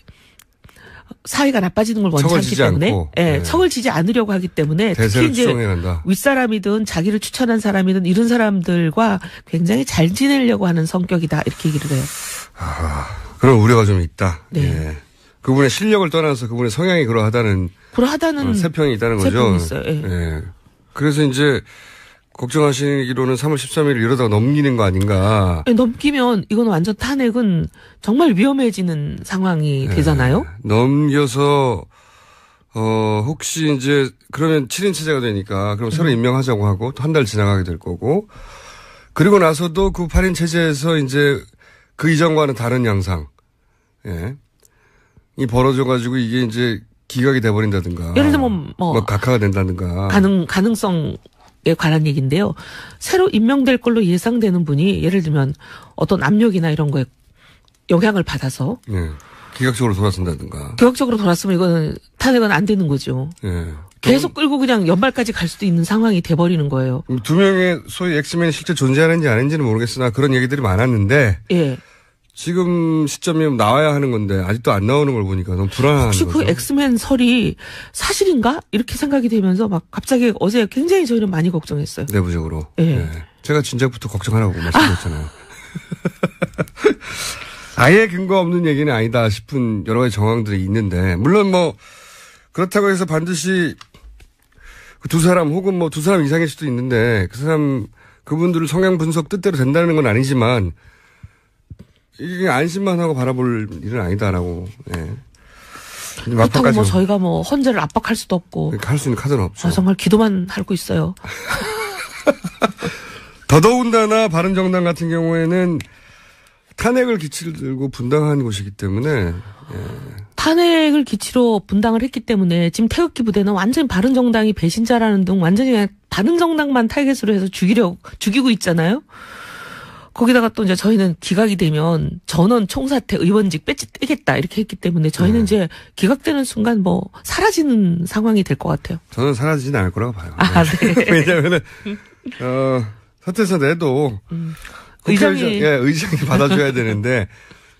사이가 나빠지는 걸 원치 척을 않기 지지 때문에, 않고. 예, 네. 척을 지지 않으려고 하기 때문에 특히 대세를 이제 추종해 간다. 윗사람이든 자기를 추천한 사람이든 이런 사람들과 굉장히 잘 지내려고 하는 성격이다 이렇게 얘기를 해요. 그런 우려가 좀 있다. 네. 예. 그분의 실력을 떠나서 그분의 성향이 그러하다는 그러하다는 세평이 있다는 거죠. 세평이 있어요. 예. 예. 그래서 이제 걱정하시기로는 3월 13일을 이러다가 넘기는 거 아닌가. 넘기면 이건 완전 탄핵은 정말 위험해지는 상황이 되잖아요. 넘겨서 혹시 이제 그러면 7인 체제가 되니까 그럼 새로 임명하자고 하고 또 한 달 지나가게 될 거고 그리고 나서도 그 8인 체제에서 이제 그 이전과는 다른 양상. 예. 이 벌어져가지고 이게 이제 기각이 돼버린다든가. 예를 들면 뭐 각하가 된다든가. 가능성에 관한 얘기인데요. 새로 임명될 걸로 예상되는 분이 예를 들면 어떤 압력이나 이런 거에 영향을 받아서 예. 기각적으로 돌아선다든가. 기각적으로 돌았으면 이거는 탄핵은 안 되는 거죠. 예. 계속 끌고 그냥 연말까지 갈 수도 있는 상황이 돼버리는 거예요. 두 명의 소위 엑스맨이 실제 존재하는지 아닌지는 모르겠으나 그런 얘기들이 많았는데 예. 지금 시점이면 나와야 하는 건데 아직도 안 나오는 걸 보니까 너무 불안한 혹시 거죠. 그 엑스맨 설이 사실인가? 이렇게 생각이 되면서 막 갑자기 어제 굉장히 저희는 많이 걱정했어요. 내부적으로. 예. 제가 진작부터 걱정하라고 말씀드렸잖아요. 아예 근거 없는 얘기는 아니다 싶은 여러 가지 정황들이 있는데 물론 뭐 그렇다고 해서 반드시 그 두 사람 혹은 뭐 두 사람 이상일 수도 있는데 그분들을 성향 분석 뜻대로 된다는 건 아니지만 이게 안심만 하고 바라볼 일은 아니다라고. 예. 그렇다고 뭐 저희가 뭐 헌재를 압박할 수도 없고 할 수 있는 카드는 없죠. 정말 기도만 하고 있어요. 더더군다나 바른정당 같은 경우에는 탄핵을 기치를 들고 분당한 곳이기 때문에 탄핵을 기치로 분당을 했기 때문에 지금 태극기 부대는 완전히 바른정당이 배신자라는 등 완전히 그냥 바른정당만 타겟으로 해서 죽이고 있잖아요. 거기다가 또 이제 저희는 기각이 되면 전원 총사퇴 의원직 떼겠다 이렇게 했기 때문에 저희는 이제 기각되는 순간 뭐 사라지는 상황이 될 것 같아요. 저는 사라지진 않을 거라고 봐요. 네. 왜냐하면은 사퇴서 내도 의장이 받아줘야 되는데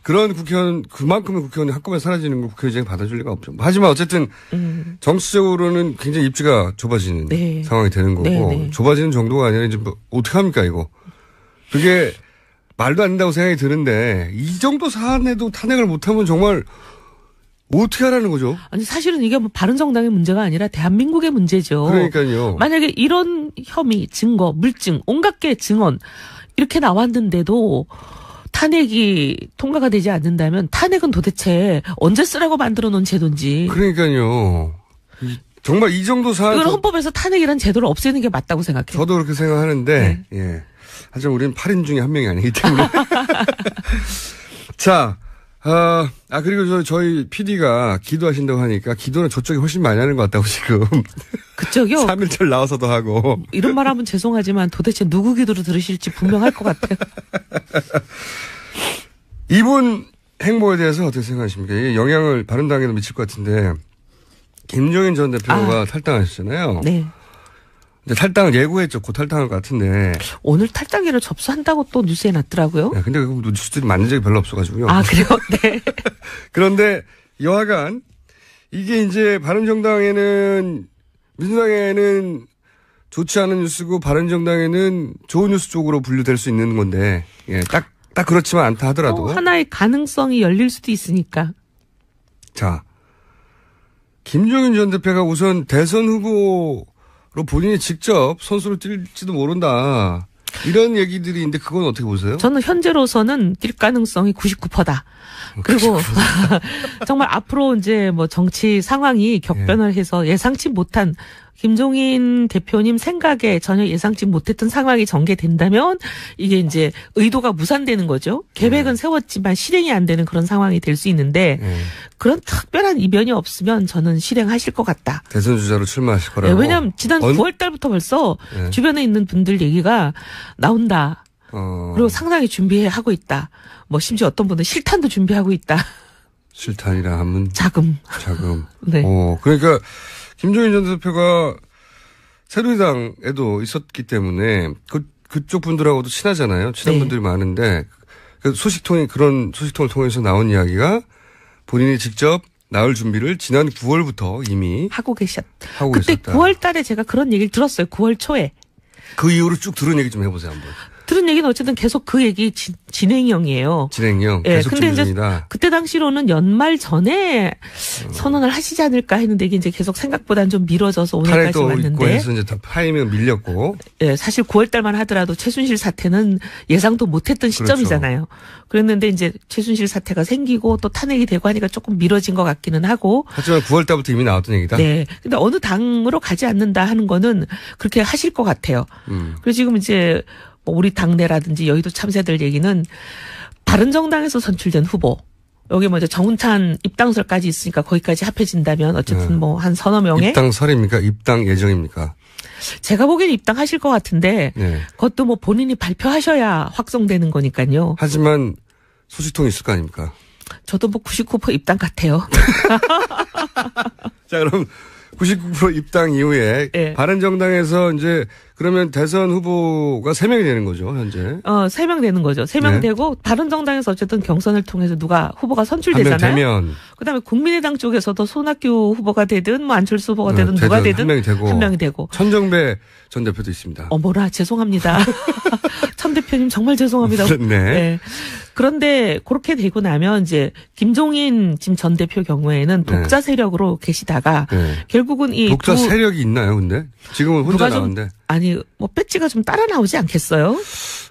그런 국회의원 그만큼의 국회의원이 한꺼번에 사라지는 걸 국회의장이 받아줄 리가 없죠. 하지만 어쨌든 정치적으로는 굉장히 입지가 좁아지는 네. 상황이 되는 거고 네. 좁아지는 정도가 아니라 이제 뭐 어떻게 합니까 이거. 그게 말도 안 된다고 생각이 드는데 이 정도 사안에도 탄핵을 못하면 정말 어떻게 하라는 거죠? 아니 사실은 이게 뭐 바른정당의 문제가 아니라 대한민국의 문제죠. 그러니까요. 만약에 이런 혐의, 증거, 물증, 온갖 개 증언 이렇게 나왔는데도 탄핵이 통과가 되지 않는다면 탄핵은 도대체 언제 쓰라고 만들어 놓은 제도인지. 그러니까요. 정말 이 정도 사안. 이건 헌법에서 탄핵이란 제도를 없애는 게 맞다고 생각해요. 저도 그렇게 생각하는데, 네. 예. 하지만 우리는 8인 중에 한 명이 아니기 때문에. 자, 그리고 저희 PD가 기도하신다고 하니까 기도는 저쪽이 훨씬 많이 하는 것 같다고 지금. 그쪽이요? 3일절 나와서도 하고. 이런 말 하면 죄송하지만 도대체 누구 기도로 들으실지 분명할 것 같아요. 이분 행보에 대해서 어떻게 생각하십니까? 이게 영향을 바른당에도 미칠 것 같은데, 김종인 전 대표가 탈당하셨잖아요. 네. 이제 탈당을 예고했죠. 곧 탈당할 것 같은데. 오늘 탈당기를 접수한다고 또 뉴스에 났더라고요. 네, 근데 그 뉴스들이 맞는 적이 별로 없어가지고요. 아, 그래요? 네. 그런데 여하간 이게 이제 바른정당에는 민주당에는 좋지 않은 뉴스고 바른정당에는 좋은 뉴스 쪽으로 분류될 수 있는 건데 예, 딱 그렇지만 않다 하더라도 하나의 가능성이 열릴 수도 있으니까. 자 김종인 전 대표가 우선 대선 후보로 본인이 직접 선수를 뛸지도 모른다. 이런 얘기들이 있는데 그건 어떻게 보세요? 저는 현재로서는 뛸 가능성이 99%다. 그리고 정말 앞으로 이제 뭐 정치 상황이 격변을 해서 예상치 못한 김종인 대표님 생각에 전혀 예상치 못했던 상황이 전개된다면 이게 이제 의도가 무산되는 거죠. 계획은 세웠지만 실행이 안 되는 그런 상황이 될 수 있는데 그런 특별한 이변이 없으면 저는 실행하실 것 같다. 대선 주자로 출마하실 거라고. 왜냐하면 지난 9월 달부터 벌써 주변에 있는 분들 얘기가 나온다. 그리고 상당히 준비하고 있다. 뭐 심지어 어떤 분은 실탄도 준비하고 있다. 실탄이라 하면 자금. 네. 그러니까 김종인 전 대표가 새누리당에도 있었기 때문에 그쪽 분들하고도 친하잖아요. 친한 분들이 많은데 그런 소식통을 통해서 나온 이야기가 본인이 직접 나올 준비를 지난 9월부터 이미 하고 계셨다. 그때 9월 달에 제가 그런 얘기를 들었어요. 9월 초에. 그 이후로 쭉 들은 얘기 좀 해보세요 한번. 들은 얘기는 어쨌든 계속 그 얘기 진행형이에요. 진행형. 예, 계속 근데 이제 준비중이다. 그때 당시로는 연말 전에 선언을 하시지 않을까 했는데 이게 이제 계속 생각보다는 좀 미뤄져서 오늘까지 왔는데. 해서 이제 타이밍은 밀렸고. 예, 사실 9월 달만 하더라도 최순실 사태는 예상도 못했던 시점이잖아요. 그렇죠. 그랬는데 이제 최순실 사태가 생기고 또 탄핵이 되고 하니까 조금 미뤄진 것 같기는 하고. 하지만 9월 달부터 이미 나왔던 얘기다. 네. 근데 어느 당으로 가지 않는다 하는 거는 그렇게 하실 것 같아요. 그래서 지금 이제 뭐 우리 당내라든지 여의도 참새들 얘기는 바른정당에서 선출된 후보. 여기 뭐 이제 정운찬 입당설까지 있으니까 거기까지 합해진다면 어쨌든 뭐 한 서너 명의. 입당설입니까? 입당 예정입니까? 제가 보기엔 입당하실 것 같은데. 네. 그것도 뭐 본인이 발표하셔야 확정되는 거니까요. 하지만 소식통이 있을 거 아닙니까? 저도 뭐 99% 입당 같아요. 자, 그럼 99% 입당 이후에 네. 바른정당에서 이제 그러면 대선 후보가 3명이 되는 거죠, 현재. 3명 되는 거죠. 3명 네. 되고 바른정당에서 어쨌든 경선을 통해서 누가 후보가 선출되잖아요. 되면. 그다음에 국민의당 쪽에서도 손학규 후보가 되든 뭐 안철수 후보가 되든 누가 되든 한 명이 되고. 천정배 전 대표도 있습니다. 어머나 죄송합니다. 천 대표님 정말 죄송합니다. 네. 네. 그런데 그렇게 되고 나면 이제 김종인 지금 전 대표 경우에는 독자 세력으로 계시다가 결국은 이 독자 세력이 있나요, 근데? 지금은 혼자 나오는데. 아니 뭐 배지가 좀 따라 나오지 않겠어요?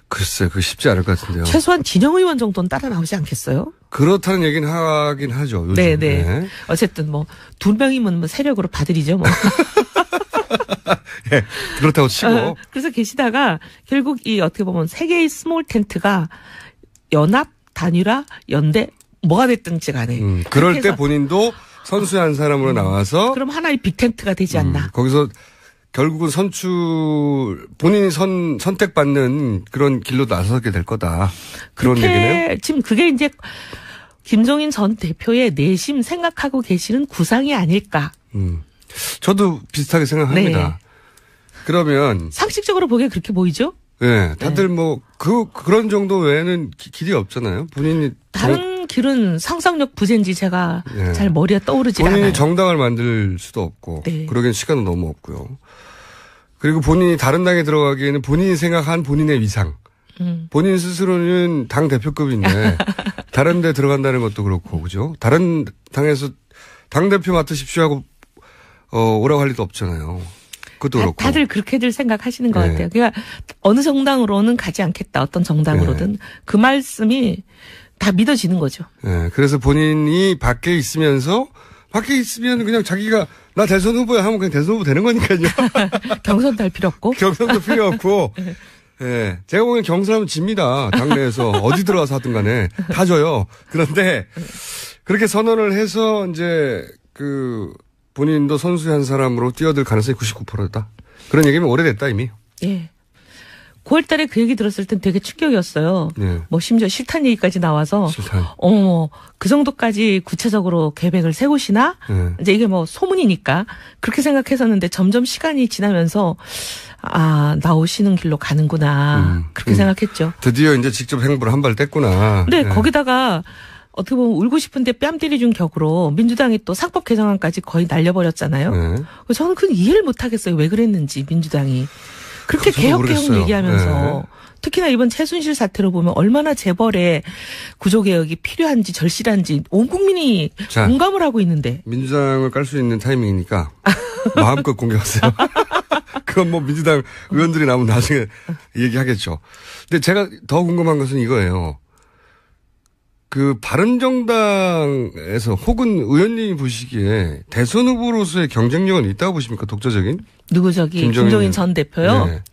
글쎄, 그게 쉽지 않을 것 같은데요. 최소한 진영 의원 정도는 따라 나오지 않겠어요? 그렇다는 얘기는 하긴 하죠. 요즘. 네네. 네. 어쨌든 뭐 2명이면 뭐 세력으로 봐드리죠 뭐. 네, 그렇다고 치고. 그래서 계시다가 결국 이 어떻게 보면 세 개의 스몰 텐트가 연합, 단일화, 연대 뭐가 됐든지 간에. 그럴 때 본인도 선수한 사람으로 나와서. 그럼 하나의 빅텐트가 되지 않나. 거기서 결국은 본인이 선택받는 그런 길로 나서게 될 거다. 그런 얘기네요. 지금 그게 이제 김종인 전 대표의 내심 생각하고 계시는 구상이 아닐까. 저도 비슷하게 생각합니다. 네. 그러면. 상식적으로 보기에 그렇게 보이죠? 네. 다들 뭐, 그런 정도 외에는 길이 없잖아요. 본인이. 다른 길은 상상력 부재인지 제가 잘 머리에 떠오르지 않아요. 본인이 정당을 만들 수도 없고. 네. 그러기엔 시간은 너무 없고요. 그리고 본인이 다른 당에 들어가기에는 본인이 생각한 본인의 위상. 본인 스스로는 당 대표급인데 다른 데 들어간다는 것도 그렇고, 그죠? 다른 당에서 당대표 맡으십시오 하고, 오라고 할 리도 없잖아요. 그것도 그렇고. 다들 그렇게들 생각하시는 것 같아요. 그러니까 어느 정당으로는 가지 않겠다. 어떤 정당으로든. 그 말씀이 다 믿어지는 거죠. 네. 그래서 본인이 밖에 있으면 그냥 자기가 나 대선 후보야 하면 그냥 대선 후보 되는 거니까요. 경선도 할 필요 없고. 경선도 필요 없고. 예. 제가 보기엔 경선하면 집니다. 당내에서. 어디 들어가서 하든 간에. 다 져요. 그런데 그렇게 선언을 해서 이제 본인도 선수한 사람으로 뛰어들 가능성이 99%다. 그런 얘기면 오래됐다 이미. 예. 9월 달에 그 얘기 들었을 땐 되게 충격이었어요. 네. 뭐 심지어 실탄 얘기까지 나와서. 실탄. 그 정도까지 구체적으로 계획을 세우시나? 네. 이제 이게 뭐 소문이니까 그렇게 생각했었는데 점점 시간이 지나면서 나오시는 길로 가는구나. 그렇게 생각했죠. 드디어 이제 직접 행보를 한 발 뗐구나. 네, 거기다가 어떻게 보면 울고 싶은데 뺨 때려준 격으로 민주당이 또 상법 개정안까지 거의 날려버렸잖아요. 네. 저는 그건 이해를 못하겠어요. 왜 그랬는지 민주당이. 그렇게 개혁 얘기하면서. 네. 특히나 이번 최순실 사태로 보면 얼마나 재벌의 구조개혁이 필요한지 절실한지 온 국민이 공감을 하고 있는데. 민주당을 깔 수 있는 타이밍이니까 마음껏 공격하세요. 그건 뭐 민주당 의원들이 나오면 나중에 얘기하겠죠. 근데 제가 더 궁금한 것은 이거예요. 그 바른정당에서 혹은 의원님이 보시기에 대선 후보로서의 경쟁력은 있다고 보십니까? 독자적인? 누구 김종인 전 대표요? 네.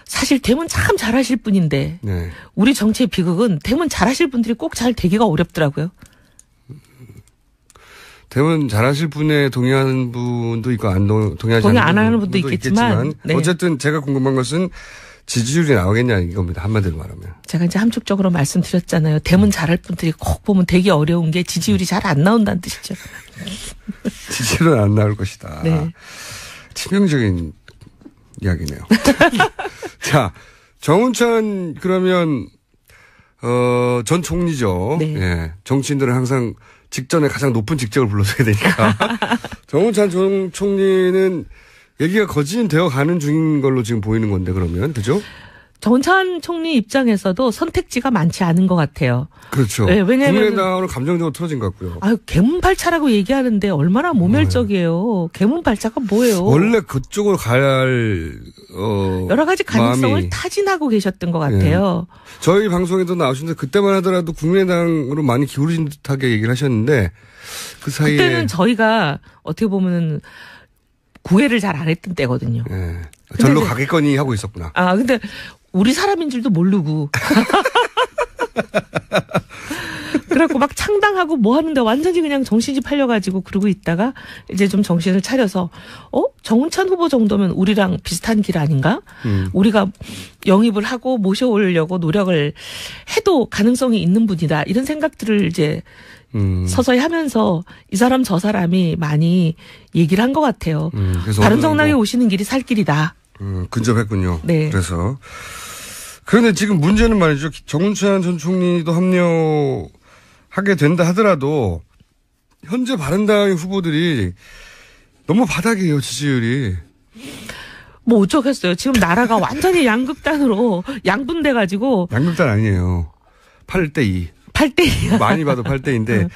사실 대문 참 잘하실 분인데 네. 우리 정치의 비극은 대문 잘하실 분들이 꼭 잘 되기가 어렵더라고요. 대문 잘하실 분에 동의하는 분도 있고 동의하지 동의 않는 안 하는 분도 있겠지만 네. 어쨌든 제가 궁금한 것은 지지율이 나오겠냐 이겁니다. 한마디로 말하면. 제가 이제 함축적으로 말씀드렸잖아요. 대문 잘할 분들이 꼭 보면 되게 어려운 게 지지율이 잘 안 나온다는 뜻이죠. 지지율은 안 나올 것이다. 네. 치명적인 이야기네요. 자, 정운찬 그러면 전 총리죠. 네. 예. 정치인들은 항상 직전에 가장 높은 직책을 불러줘야 되니까. 정운찬 전 총리는 얘기가 거진되어 가는 중인 걸로 지금 보이는 건데 그러면 그죠? 정운찬 총리 입장에서도 선택지가 많지 않은 것 같아요. 그렇죠. 네, 왜냐하면 국민의당으로 감정적으로 틀어진 것 같고요. 아유, 개문발차라고 얘기하는데 얼마나 모멸적이에요. 개문발차가 뭐예요? 원래 그쪽으로 가야 할 여러 가지 가능성을 마음이. 타진하고 계셨던 것 같아요. 네. 저희 방송에도 나오셨는데 그때만 하더라도 국민의당으로 많이 기울어진 듯하게 얘기를 하셨는데 그 사이에 그때는 저희가 어떻게 보면 구애를 잘 안 했던 때거든요. 네. 절로 가겠거니 하고 있었구나. 아, 근데 우리 사람인 줄도 모르고. 그래갖고 막 창당하고 뭐 하는데 완전히 그냥 정신이 팔려가지고 그러고 있다가 이제 좀 정신을 차려서 정운찬 후보 정도면 우리랑 비슷한 길 아닌가? 우리가 영입을 하고 모셔오려고 노력을 해도 가능성이 있는 분이다. 이런 생각들을 이제 서서히 하면서 이 사람 저 사람이 많이 얘기를 한 것 같아요. 바른정당에 오시는 길이 살 길이다. 근접했군요. 네. 그래서 그런데 지금 문제는 말이죠. 정운찬 전 총리도 합류하게 된다 하더라도 현재 바른당 후보들이 너무 바닥이에요. 지지율이. 뭐 어쩌겠어요. 지금 나라가 완전히 양극단으로 양분돼가지고. 양극단 아니에요. 8대2. 8대2. 많이 봐도 8대인데.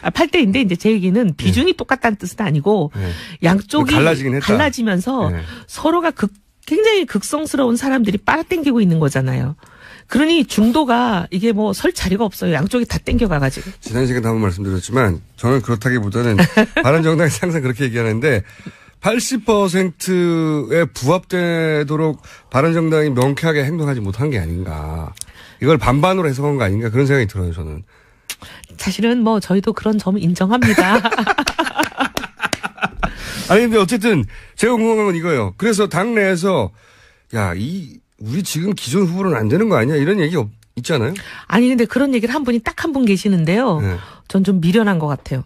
8대인데 이제 제 얘기는 비중이 똑같다는 뜻은 아니고 양쪽이 갈라지면서 서로가 굉장히 극성스러운 사람들이 빨아당기고 있는 거잖아요. 그러니 중도가 이게 뭐 설 자리가 없어요. 양쪽이 다 땡겨가가지고. 지난 시간에 한번 말씀드렸지만 저는 그렇다기보다는 바른정당이 항상 그렇게 얘기하는데 80%에 부합되도록 바른정당이 명쾌하게 행동하지 못한 게 아닌가. 이걸 반반으로 해석한 거 아닌가 그런 생각이 들어요. 저는. 사실은 뭐 저희도 그런 점을 인정합니다. 아니 근데 어쨌든 제가 궁금한 건 이거예요. 그래서 당내에서 우리 지금 기존 후보로는 안 되는 거 아니야? 이런 얘기 있잖아요. 아니 근데 그런 얘기를 한 분이 딱 한 분 계시는데요. 네. 전 좀 미련한 것 같아요.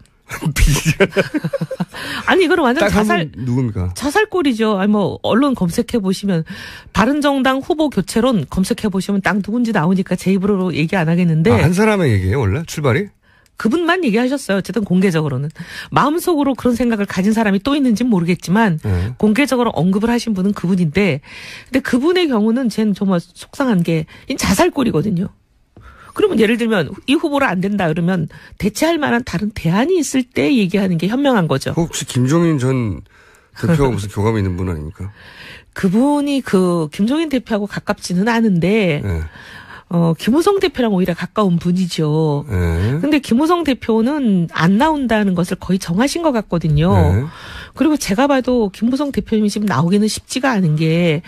아니 이거는 완전 누굽니까? 자살골이죠. 아니 뭐 언론 검색해 보시면 바른정당 후보 교체론 검색해 보시면 딱 누군지 나오니까 제 입으로 얘기 안 하겠는데. 한 사람의 얘기예요 원래 출발이? 그분만 얘기하셨어요. 어쨌든 공개적으로는. 마음속으로 그런 생각을 가진 사람이 또 있는지는 모르겠지만 공개적으로 언급을 하신 분은 그분인데 근데 그분의 경우는 쟤는 정말 속상한 게 자살골이거든요. 그러면 예를 들면 이 후보로 안 된다 그러면 대체할 만한 다른 대안이 있을 때 얘기하는 게 현명한 거죠. 혹시 김종인 전 대표가 무슨 교감이 있는 분 아닙니까? 그분이 김종인 대표하고 가깝지는 않은데 네. 김무성 대표랑 오히려 가까운 분이죠. 네. 근데 김무성 대표는 안 나온다는 것을 거의 정하신 것 같거든요. 네. 그리고 제가 봐도 김무성 대표님이 지금 나오기는 쉽지가 않은 게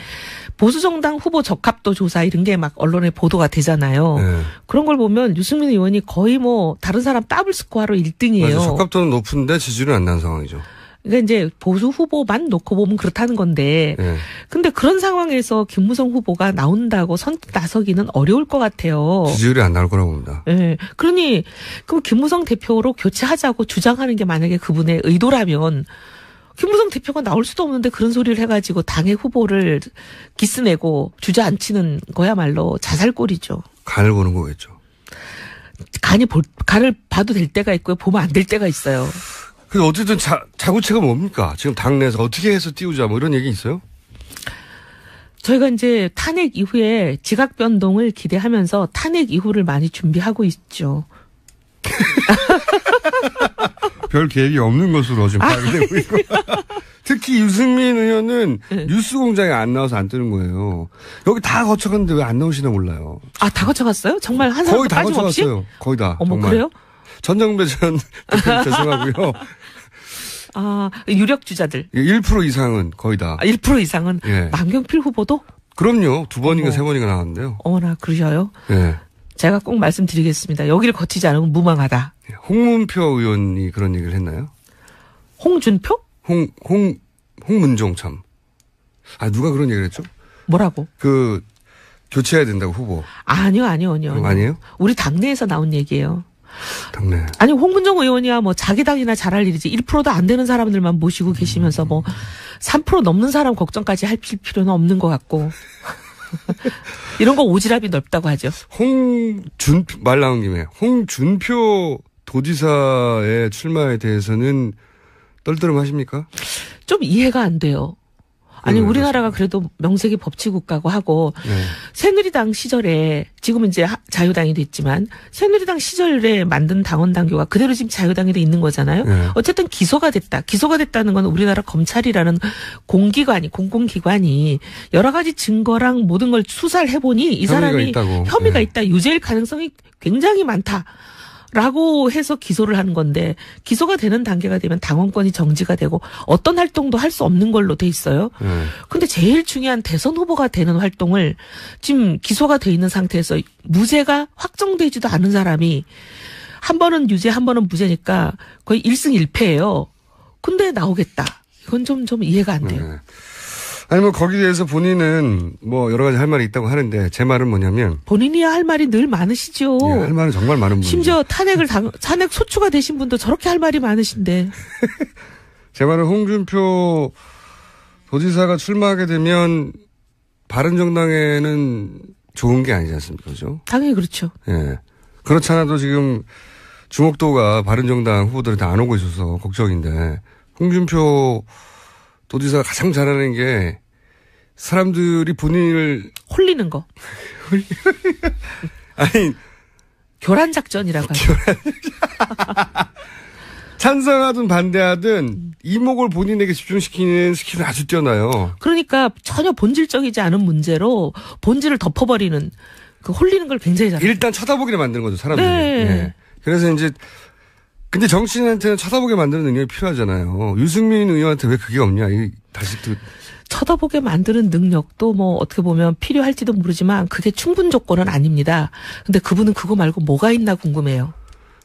보수정당 후보 적합도 조사 이런 게 막 언론에 보도가 되잖아요. 네. 그런 걸 보면 유승민 의원이 거의 뭐 다른 사람 더블 스코어로 1등이에요. 맞아요. 적합도는 높은데 지지율은 안 나는 상황이죠. 그러니까 이제 보수 후보만 놓고 보면 그렇다는 건데 네. 근데 그런 상황에서 김무성 후보가 나온다고 선뜻 나서기는 어려울 것 같아요. 지지율이 안 나올 거라고 봅니다. 네. 그러니 그럼 김무성 대표로 교체하자고 주장하는 게 만약에 그분의 의도라면 김무성 대표가 나올 수도 없는데 그런 소리를 해가지고 당의 후보를 기스내고 주저앉히는 거야말로 자살골이죠. 간을 보는 거겠죠. 간을 봐도 될 때가 있고요. 보면 안 될 때가 있어요. 그 어쨌든 자구책은 뭡니까? 지금 당내에서 어떻게 해서 띄우자 뭐 이런 얘기 있어요? 저희가 이제 탄핵 이후에 지각 변동을 기대하면서 탄핵 이후를 많이 준비하고 있죠. 별 계획이 없는 것으로 지금 파악되고 있고. 특히 유승민 의원은 네. 뉴스공장에 안 나와서 안 뜨는 거예요. 여기 다 거쳐갔는데 왜 안 나오시나 몰라요. 아, 다 거쳐갔어요? 정말 한 사람도 거의 다 빠짐없이? 거쳐갔어요. 거의 다. 어머, 정말. 그래요? 전정배 전 대표님 죄송하고요. 아, 유력 주자들. 1% 이상은 거의 다. 1% 이상은 예. 남경필 후보도? 그럼요. 2번인가 어머. 3번인가 나왔는데요. 어머나, 그러셔요? 예. 제가 꼭 말씀드리겠습니다. 여기를 거치지 않으면 무망하다. 홍문표 의원이 그런 얘기를 했나요? 홍준표? 홍문종 참. 아, 누가 그런 얘기를 했죠? 뭐라고? 교체해야 된다고 후보. 아니요. 그럼 아니에요? 우리 당내에서 나온 얘기예요. 당내. 아니, 홍문종 의원이야 뭐 자기 당이나 잘할 일이지 1%도 안 되는 사람들만 모시고 계시면서 뭐 3% 넘는 사람 걱정까지 할 필요는 없는 것 같고. 이런 거 오지랖이 넓다고 하죠. 말 나온 김에 홍준표 도지사의 출마에 대해서는 떨떠름 하십니까? 좀 이해가 안 돼요. 아니, 우리나라가 그래도 명색이 법치국가고 하고, 네. 새누리당 시절에, 지금은 이제 자유당이 됐지만, 새누리당 시절에 만든 당원 당규가 그대로 지금 자유당에도 있는 거잖아요. 네. 어쨌든 기소가 됐다. 기소가 됐다는 건 우리나라 검찰이라는 공공기관이 여러 가지 증거랑 모든 걸 수사를 해보니 이 사람이 혐의가 네. 있다. 유죄일 가능성이 굉장히 많다. 라고 해서 기소를 하는 건데 기소가 되는 단계가 되면 당원권이 정지가 되고 어떤 활동도 할 수 없는 걸로 돼 있어요. 근데 제일 중요한 대선 후보가 되는 활동을 지금 기소가 돼 있는 상태에서 무죄가 확정되지도 않은 사람이 한 번은 유죄 한 번은 무죄니까 거의 1승 1패예요. 근데 나오겠다. 이건 좀 이해가 안 돼요. 네. 아니, 거기에 대해서 본인은 여러 가지 할 말이 있다고 하는데, 제 말은 뭐냐면. 본인이야 할 말이 늘 많으시죠. 예, 할 말은 정말 많은 분이죠. 심지어 탄핵 소추가 되신 분도 저렇게 할 말이 많으신데. 제 말은 홍준표 도지사가 출마하게 되면, 바른정당에는 좋은 게 아니지 않습니까? 그죠? 당연히 그렇죠. 예. 그렇지 않아도 지금 주목도가 바른정당 후보들이 다 안 오고 있어서 걱정인데, 홍준표 도지사가 가장 잘하는 게 사람들이 본인을 홀리는 거. 아니 교란 작전이라고 하죠. 찬성하든 반대하든 이목을 본인에게 집중시키는 스킬은 아주 뛰어나요. 그러니까 전혀 본질적이지 않은 문제로 본질을 덮어버리는 그 홀리는 걸 굉장히 잘해요. 일단 쳐다보게 만드는 거죠, 사람들이. 네. 예. 그래서 이제 근데 정치인한테는 쳐다보게 만드는 능력이 필요하잖아요. 유승민 의원한테 왜 그게 없냐? 다시 또 쳐다보게 만드는 능력도 어떻게 보면 필요할지도 모르지만 그게 충분 조건은 아닙니다. 근데 그분은 그거 말고 뭐가 있나 궁금해요.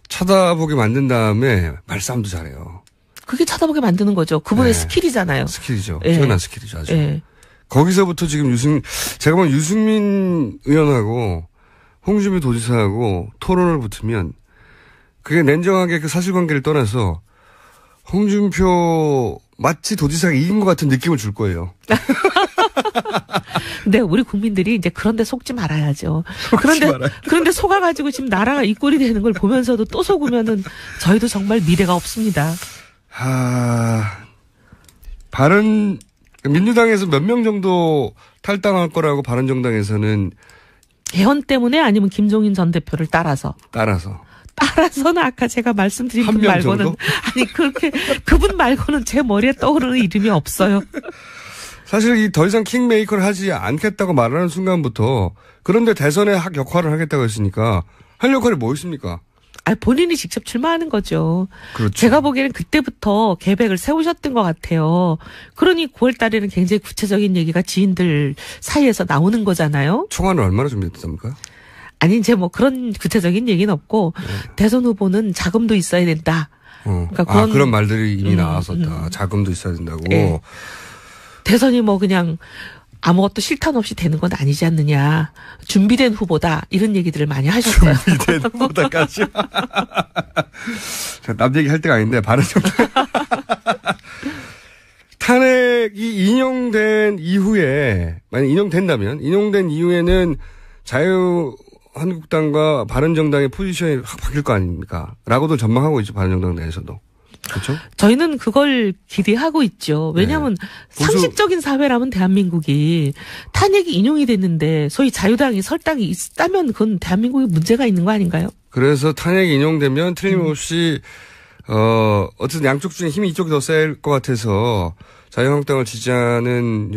쳐다보게 만든 다음에 말싸움도 잘해요. 그게 쳐다보게 만드는 거죠. 그분의 네. 스킬이잖아요. 스킬이죠. 예. 뛰어난 스킬이죠, 아주. 예. 거기서부터 지금 제가 보면 유승민 의원하고 홍준표 도지사하고 토론을 붙으면 그게 냉정하게 그 사실관계를 떠나서 홍준표 마치 도지사가 이긴 것 같은 느낌을 줄 거예요. 근데 우리 국민들이 이제 그런데 속지 말아야죠. 그런데 속아가지고 지금 나라가 이 꼴이 되는 걸 보면서도 또 속으면은 저희도 정말 미래가 없습니다. 민주당에서 몇 명 정도 탈당할 거라고 바른정당에서는 개헌 때문에 아니면 김종인 전 대표를 따라서는 아까 제가 말씀드린 분 말고는 정도? 아니 그분 말고는 제 머리에 떠오르는 이름이 없어요. 사실 더 이상 킹메이커를 하지 않겠다고 말하는 순간부터 그런데 대선에 역할을 하겠다고 했으니까 할 역할이 뭐 있습니까? 본인이 직접 출마하는 거죠. 그렇죠. 제가 보기에는 그때부터 계획을 세우셨던 것 같아요. 그러니 9월 달에는 굉장히 구체적인 얘기가 지인들 사이에서 나오는 거잖아요. 총안을 얼마나 준비했답니까? 아니 이제 그런 구체적인 얘기는 없고 대선 후보는 자금도 있어야 된다. 그러니까 그런 말들이 이미 나왔었다. 자금도 있어야 된다고. 네. 대선이 그냥 아무것도 실탄 없이 되는 건 아니지 않느냐. 준비된 후보다 이런 얘기들을 많이 하셨어요. 준비된 후보다까지. 남 얘기할 때가 아닌데 바른정당 탄핵이 인용된 이후에 만약 인용된 이후에는 자유한국당과 바른정당의 포지션이 확 바뀔 거 아닙니까? 라고도 전망하고 있죠. 바른정당 내에서도. 그렇죠? 저희는 그걸 기대하고 있죠. 왜냐하면 상식적인 사회라면 대한민국이 탄핵이 인용이 됐는데 소위 자유당이 설당이 있다면 그건 대한민국에 문제가 있는 거 아닌가요? 그래서 탄핵이 인용되면 틀림없이 어쨌든 양쪽 중에 힘이 이쪽이 더 셀 것 같아서 자유한국당을 지지하는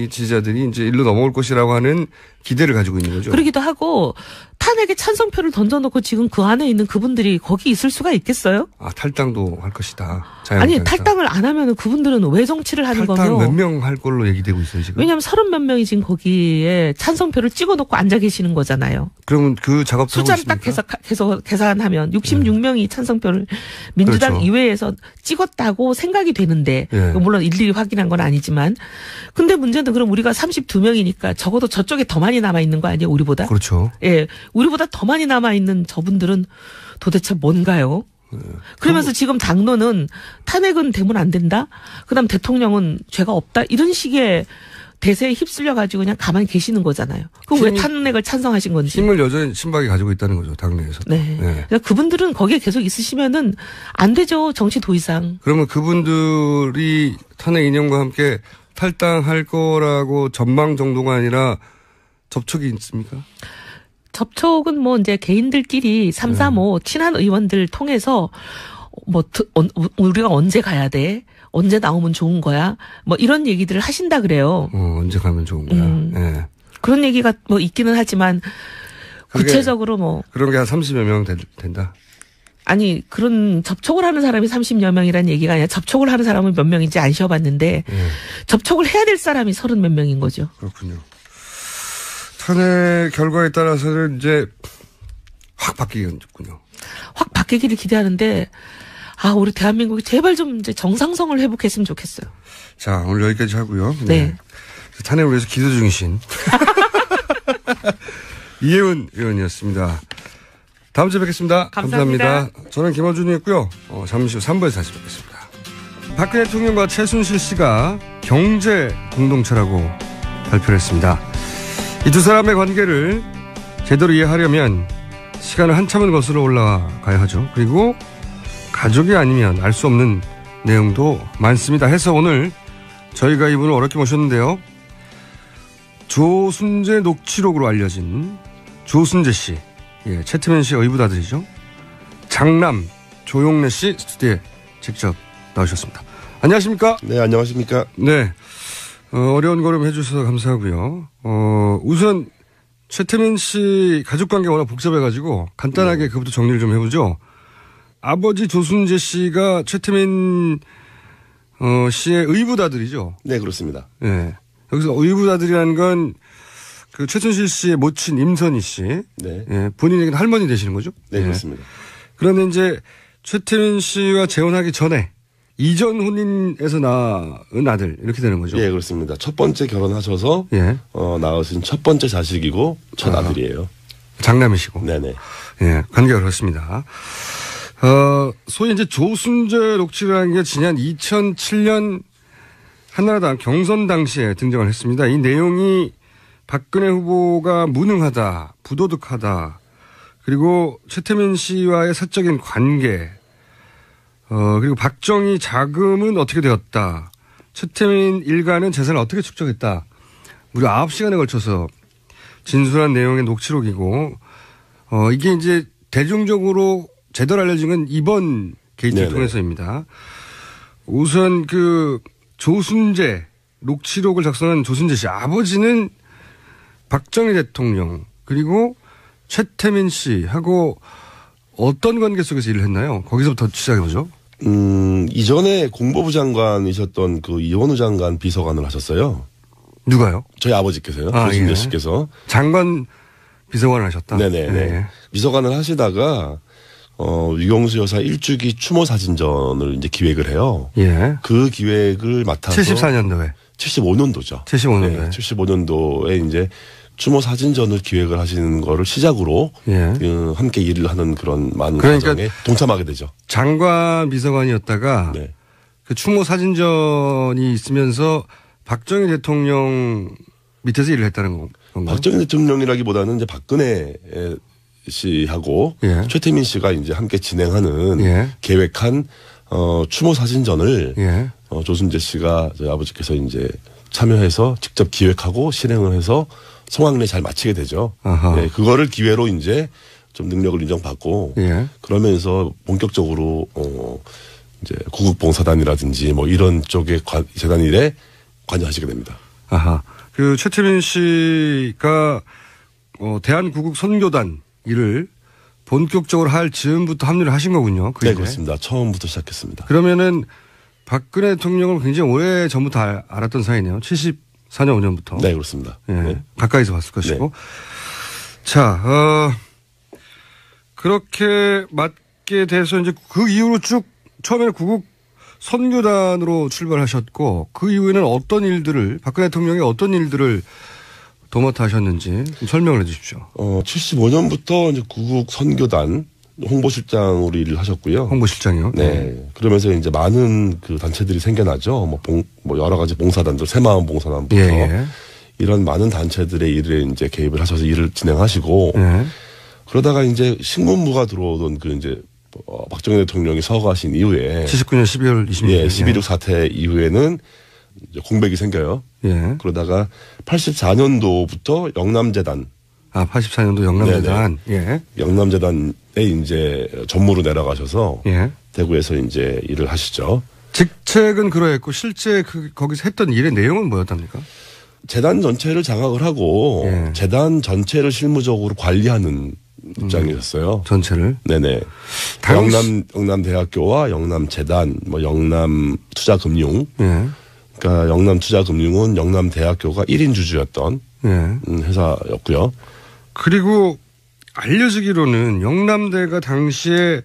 지지자들이 이제 일로 넘어올 것이라고 하는 기대를 가지고 있는 거죠. 그러기도 하고 탄핵에 찬성표를 던져놓고 지금 그 안에 있는 그분들이 거기 있을 수가 있겠어요? 탈당도 할 것이다. 아니 탈당을 안 하면은 그분들은 왜 정치를 하는 거며? 탈당 몇 명 할 걸로 얘기되고 있어요 지금. 왜냐하면 30몇 명이 지금 거기에 찬성표를 찍어놓고 앉아 계시는 거잖아요. 그러면 그 작업도 숫자를 딱 계산하면 66명이 찬성표를 민주당 그렇죠. 이외에서 찍었다고 생각이 되는데 물론 일일이 확인한 건 아니지만 근데 문제는 그럼 우리가 32명이니까 적어도 저쪽에 더 많이 남아 있는 거 아니에요 우리보다? 그렇죠. 예, 우리보다 더 많이 남아 있는 저분들은 도대체 뭔가요? 그러면서 지금 당론은 탄핵은 되면 안 된다. 그다음 대통령은 죄가 없다. 이런 식의 대세에 휩쓸려 가지고 그냥 가만히 계시는 거잖아요. 그럼 왜 탄핵을 찬성하신 건지. 힘을 여전히 친박이 가지고 있다는 거죠. 당내에서. 네. 그러니까 그분들은 거기에 계속 있으시면은 안 되죠. 정치 도의상. 그러면 그분들이 탄핵 인용과 함께 탈당할 거라고 전망 정도가 아니라 접촉이 있습니까? 접촉은 뭐 이제 개인들끼리 335 친한 의원들 통해서 뭐 우리가 언제 가야 돼? 언제 나오면 좋은 거야? 뭐 이런 얘기들을 하신다 그래요. 언제 가면 좋은 거야? 네. 그런 얘기가 뭐 있기는 하지만 구체적으로 뭐 그런 게 한 30여 명 된다. 아니 그런 접촉을 하는 사람이 30여 명이라는 얘기가 아니라 접촉을 하는 사람은 몇 명인지 안 쉬어봤는데 접촉을 해야 될 사람이 30몇 명인 거죠. 그렇군요. 탄핵 결과에 따라서는 이제 확 바뀌겠군요. 확 바뀌기를 기대하는데 우리 대한민국이 제발 좀 이제 정상성을 회복했으면 좋겠어요. 자, 오늘 여기까지 하고요. 네. 탄핵을 위해서 기도 중이신 이혜훈 의원이었습니다. 다음 주에 뵙겠습니다. 감사합니다. 저는 김어준이었고요. 잠시 후 3부에서 다시 뵙겠습니다. 박근혜 대통령과 최순실 씨가 경제 공동체라고 발표를 했습니다. 이 두 사람의 관계를 제대로 이해하려면 시간을 한참을 거슬러 올라가야 하죠. 그리고 가족이 아니면 알 수 없는 내용도 많습니다. 해서 오늘 저희가 이분을 어렵게 모셨는데요. 조순재 녹취록으로 알려진 조순재 씨, 최태민 씨의 의붓아들이죠. 장남 조용래 씨 스튜디오에 직접 나오셨습니다. 안녕하십니까? 네, 안녕하십니까? 네. 어려운 걸음 해주셔서 감사하고요. 우선 최태민 씨 가족관계가 워낙 복잡해가지고 간단하게 그것부터 정리를 좀 해보죠. 아버지 조순재 씨가 최태민 씨의 의붓아들이죠. 네, 그렇습니다. 네. 여기서 의붓아들이라는 건 그 최순실 씨의 모친 임선희 씨. 네. 예, 본인에게는 할머니 되시는 거죠? 네, 그렇습니다. 그런데 이제 최태민 씨와 재혼하기 전에 이전 혼인에서 낳은 아들 이렇게 되는 거죠? 예, 그렇습니다. 첫 번째 결혼하셔서 낳으신 첫 번째 자식이고 첫 아들이에요. 장남이시고. 네네. 예, 관계가 그렇습니다. 소위 이제 조순재 녹취라는 게 지난 2007년 한나라당 경선 당시에 등장을 했습니다. 이 내용이 박근혜 후보가 무능하다, 부도덕하다, 그리고 최태민 씨와의 사적인 관계, 그리고 박정희 자금은 어떻게 되었다, 최태민 일가는 재산을 어떻게 축적했다, 무려 9시간에 걸쳐서 진술한 내용의 녹취록이고, 이게 이제 대중적으로 제대로 알려진 건 이번 게이트를 통해서입니다. 우선 조순재 녹취록을 작성한 조순재 씨 아버지는 박정희 대통령 그리고 최태민 씨하고 어떤 관계 속에서 일을 했나요? 거기서부터 시작해보죠. 이전에 공보부 장관이셨던 그 이원우 장관 비서관을 하셨어요. 누가요? 저희 아버지께서요. 조순재 씨께서. 장관 비서관을 하셨다? 네네. 네. 비서관을 하시다가 유경수 여사 일주기 추모 사진전을 이제 기획을 해요. 예. 그 기획을 맡아서 74년도에. 75년도죠. 75년도에. 네, 75년도에 이제 추모 사진전을 기획을 하시는 거를 시작으로 함께 일을 하는 그런 많은 과정에 동참하게 되죠. 장관 비서관이었다가 그 추모 사진전이 있으면서 박정희 대통령 밑에서 일을 했다는 건가요? 박정희 대통령이라기보다는 이제 박근혜 씨하고 최태민 씨가 이제 함께 진행하는 계획한 추모 사진전을 조순재 씨가 저희 아버지께서 이제 참여해서 직접 기획하고 실행을 해서 성황리에 잘 마치게 되죠. 네, 그거를 기회로 이제 좀 능력을 인정받고 그러면서 본격적으로 이제 구국봉사단이라든지 뭐 이런 쪽의 재단 일에 관여하시게 됩니다. 아하. 그 최태민 씨가 대한구국선교단 일을 본격적으로 할 즈음부터 합류를 하신 거군요. 네, 그렇습니다. 처음부터 시작했습니다. 그러면은 박근혜 대통령을 굉장히 오래 전부터 알았던 사이네요. 74년 5년부터. 네, 그렇습니다. 예, 네. 가까이서 봤을 것이고. 네. 자, 그렇게 맡게 돼서 이제 그 이후로 쭉 처음에는 구국 선교단으로 출발하셨고 그 이후에는 어떤 일들을 박근혜 대통령이 어떤 일들을 도맡아 하셨는지 좀 설명을 해 주십시오. 75년부터 이제 구국 선교단 홍보실장으로 일을 하셨고요. 홍보실장이요? 네. 그러면서 이제 많은 그 단체들이 생겨나죠. 뭐 여러 가지 봉사단들, 새마을 봉사단부터 예. 이런 많은 단체들의 일에 이제 개입을 하셔서 일을 진행하시고 예. 그러다가 이제 신군부가 들어오던 그 이제 박정희 대통령이 서거하신 이후에 79년 12월 26일. 예, 12.6 사태 이후에는 이제 공백이 생겨요. 예. 그러다가 84년도부터 영남재단. 84년도 영남재단. 예. 영남재단에 이제 전무로 내려가셔서 예. 대구에서 이제 일을 하시죠. 직책은 그러했고 실제 거기서 했던 일의 내용은 뭐였답니까? 재단 전체를 장악을 하고 예. 재단 전체를 실무적으로 관리하는 입장이셨어요. 전체를. 네네. 영남대학교와 영남재단, 뭐 영남투자금융. 예. 그러니까 영남투자금융은 영남대학교가 1인 주주였던 예. 회사였고요. 그리고 알려지기로는 영남대가 당시에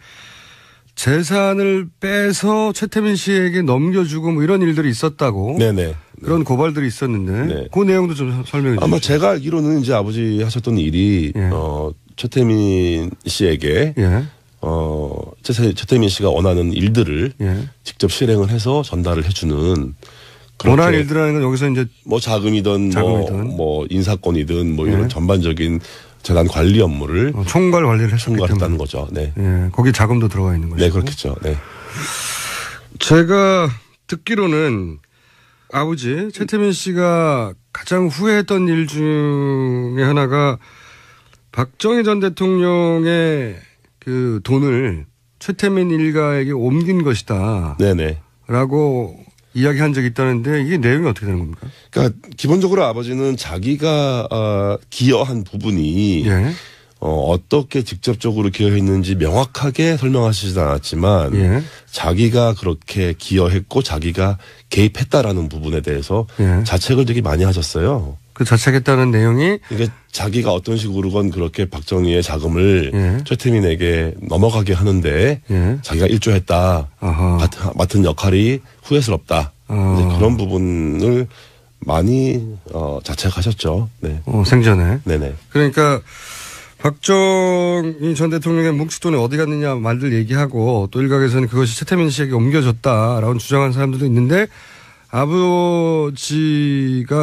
재산을 빼서 최태민 씨에게 넘겨주고 뭐 이런 일들이 있었다고. 네네. 그런 고발들이 있었는데. 네. 그 내용도 좀 설명해 주시죠. 아마 제가 알기로는 이제 아버지 하셨던 일이 예. 최태민 씨에게 예. 최태민 씨가 원하는 일들을 예. 직접 실행을 해서 전달을 해주는 원하는 일들이라는 건 여기서 이제 뭐 자금이든 뭐 인사권이든 뭐 이런 예. 전반적인 재단 관리 업무를 총괄 관리를 했었기 총괄했다는 때문에. 거죠. 네. 예. 거기 자금도 들어가 있는 거죠. 네, 그렇겠죠. 네. 제가 듣기로는 아버지 최태민 씨가 가장 후회했던 일 중에 하나가 박정희 전 대통령의 그 돈을 최태민 일가에게 옮긴 것이다. 네네. 라고 이야기한 적이 있다는데 이게 내용이 어떻게 되는 겁니까? 그러니까 기본적으로 아버지는 자기가 기여한 부분이 예. 어떻게 직접적으로 기여했는지 명확하게 설명하시지 않았지만 예. 자기가 그렇게 기여했고 자기가 개입했다라는 부분에 대해서 예. 자책을 되게 많이 하셨어요. 그 자책했다는 내용이 이게 자기가 어떤 식으로건 그렇게 박정희의 자금을 예. 최태민에게 넘어가게 하는데 예. 자기가 일조했다. 맡은 역할이 후회스럽다. 이제 그런 부분을 많이 자책하셨죠. 네. 생전에. 네네. 그러니까 박정희 전 대통령의 뭉칫돈이 어디 갔느냐 말들 얘기하고 또 일각에서는 그것이 최태민 씨에게 옮겨졌다라고 주장하는 사람들도 있는데 아버지가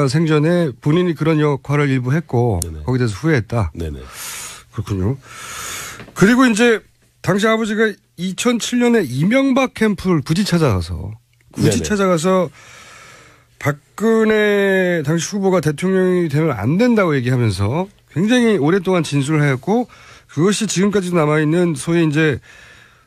생전에 본인이 그런 역할을 일부 했고 네네. 거기에 대해서 후회했다. 네네. 그렇군요. 그리고 이제 당시 아버지가 2007년에 이명박 캠프를 굳이 찾아가서 박근혜 당시 후보가 대통령이 되면 안 된다고 얘기하면서 굉장히 오랫동안 진술을 했고 그것이 지금까지도 남아있는 소위 이제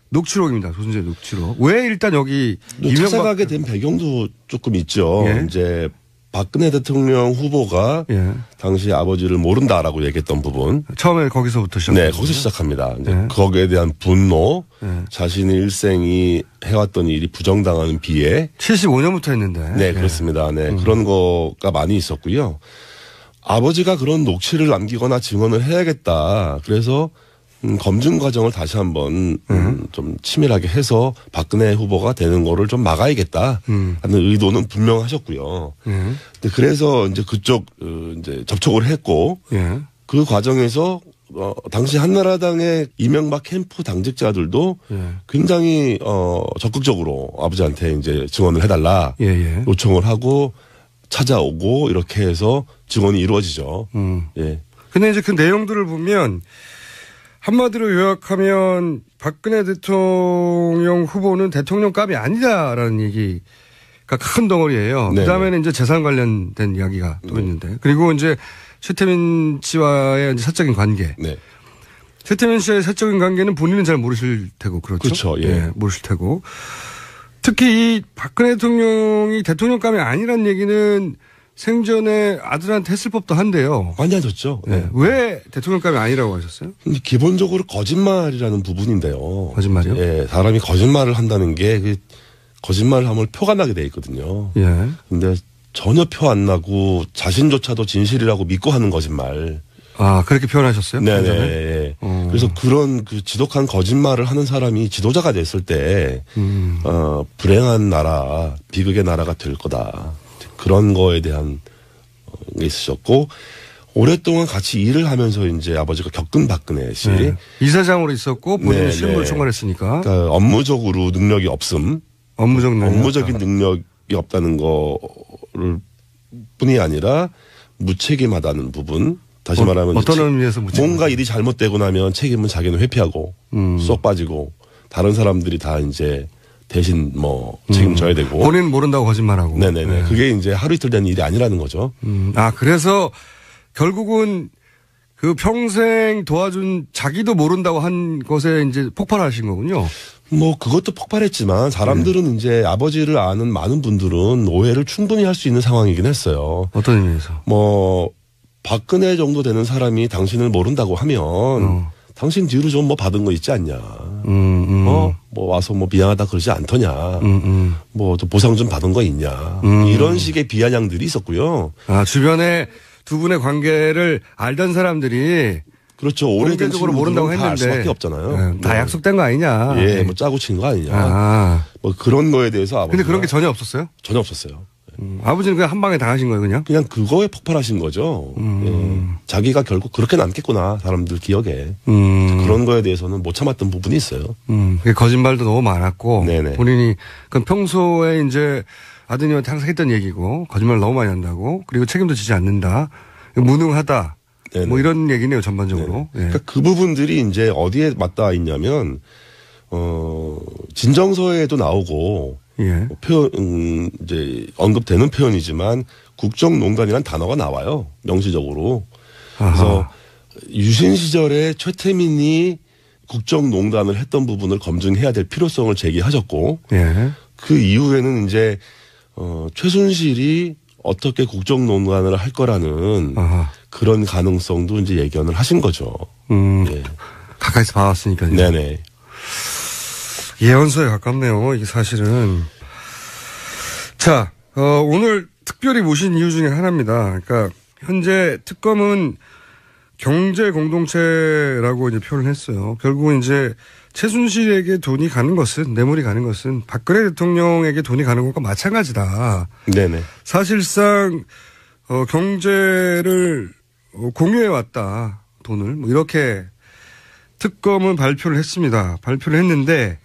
녹취록입니다. 조선제 녹취록. 왜 일단 여기 찾아가게 된 배경도 조금 있죠. 예. 이제 박근혜 대통령 후보가 예. 당시 아버지를 모른다라고 얘기했던 부분. 처음에 거기서부터 시작합니다. 네, 거기서 시작합니다. 이제 거기에 대한 분노, 자신의 일생이 해왔던 일이 부정당하는 비애. 75년부터 했는데. 네, 그렇습니다. 네, 그런 거가 많이 있었고요. 아버지가 그런 녹취를 남기거나 증언을 해야겠다. 그래서 검증 과정을 다시 한번 좀 치밀하게 해서 박근혜 후보가 되는 거를 좀 막아야겠다 하는 의도는 분명하셨고요. 근데 그래서 이제 그쪽 이제 접촉을 했고 그 과정에서 당시 한나라당의 이명박 캠프 당직자들도 굉장히 적극적으로 아버지한테 이제 증언을 해달라 요청을 하고 찾아오고 이렇게 해서 증언이 이루어지죠. 예. 근데 이제 그 내용들을 보면 한마디로 요약하면 박근혜 대통령 후보는 대통령감이 아니다라는 얘기가 큰 덩어리예요. 네네. 그다음에는 이제 재산 관련된 이야기가 또 있는데 그리고 이제 최태민 씨와의 이제 사적인 관계. 네. 최태민 씨와의 사적인 관계는 본인은 잘 모르실 테고 그렇죠. 그렇죠. 예. 예, 모르실 테고 특히 이 박근혜 대통령이 대통령감이 아니란 얘기는 생전에 아들한테 했을 법도 한데요. 많이 하셨죠. 네. 왜 대통령감이 아니라고 하셨어요? 기본적으로 거짓말이라는 부분인데요. 거짓말이요? 예, 사람이 거짓말을 한다는 게 그 거짓말을 하면 표가 나게 돼 있거든요. 예. 근데 전혀 표 안 나고 자신조차도 진실이라고 믿고 하는 거짓말. 아, 그렇게 표현하셨어요? 네네. 그래서 그런 그 지독한 거짓말을 하는 사람이 지도자가 됐을 때, 불행한 나라, 비극의 나라가 될 거다. 그런 거에 대한 게 있으셨고, 오랫동안 같이 일을 하면서 이제 아버지가 겪은 박근혜 씨. 네. 이사장으로 있었고, 본인이 실무를 총괄했으니까. 그러니까 업무적으로 능력이 없음. 업무적인 능력이 없다는 거를 뿐이 아니라 무책임하다는 부분. 다시 말하면 어떤 의미에서 뭔가 일이 잘못되고 나면 책임은 자기는 회피하고 쏙 빠지고 다른 사람들이 다 이제 대신 뭐 책임져야 되고 본인은 모른다고 거짓말하고. 네네네. 네. 그게 이제 하루 이틀 된 일이 아니라는 거죠. 아, 그래서 결국은 그 평생 도와준 자기도 모른다고 한 것에 이제 폭발하신 거군요. 뭐 그것도 폭발했지만 사람들은 이제 아버지를 아는 많은 분들은 오해를 충분히 할 수 있는 상황이긴 했어요. 어떤 의미에서? 뭐 박근혜 정도 되는 사람이 당신을 모른다고 하면 당신 뒤로 좀 뭐 받은 거 있지 않냐. 뭐 와서 뭐 미안하다 그러지 않더냐. 뭐 또 보상 좀 받은 거 있냐. 이런 식의 비아냥들이 있었고요. 아, 주변에 두 분의 관계를 알던 사람들이 그렇죠. 오래된 친구로 모른다고 했는데 알 수밖에 없잖아요. 네, 다 약속된 거 아니냐. 예, 뭐 짜고 친 거 아니냐. 아. 뭐 그런 거에 대해서 아버지가. 근데 그런 게 전혀 없었어요? 전혀 없었어요. 아버지는 그냥 한 방에 당하신 거예요, 그냥? 그냥 그거에 폭발하신 거죠. 예. 자기가 결국 그렇게 남겠구나, 사람들 기억에. 그런 거에 대해서는 못 참았던 부분이 있어요. 거짓말도 너무 많았고. 네네. 본인이, 그럼 평소에 이제 아드님한테 항상 했던 얘기고, 거짓말 너무 많이 한다고, 그리고 책임도 지지 않는다, 무능하다. 네네. 뭐 이런 얘기네요, 전반적으로. 네. 그러니까 그 부분들이 이제 어디에 맞닿아 있냐면, 진정서에도 나오고, 예. 표현, 이제 언급되는 표현이지만 국정농단이라는 단어가 나와요. 명시적으로. 아하. 그래서 유신 시절에 최태민이 국정농단을 했던 부분을 검증해야 될 필요성을 제기하셨고, 예. 그 이후에는 이제, 최순실이 어떻게 국정농단을 할 거라는 아하. 그런 가능성도 이제 예견을 하신 거죠. 예. 가까이서 봐왔으니까요. 네네. 예언서에 가깝네요. 이게 사실은. 자, 오늘 특별히 모신 이유 중에 하나입니다. 그러니까 현재 특검은 경제 공동체라고 이제 표현을 했어요. 결국은 이제 최순실에게 돈이 가는 것은, 뇌물이 가는 것은 박근혜 대통령에게 돈이 가는 것과 마찬가지다. 네네. 사실상 경제를 공유해 왔다. 돈을 뭐 이렇게 특검은 발표를 했습니다. 발표를 했는데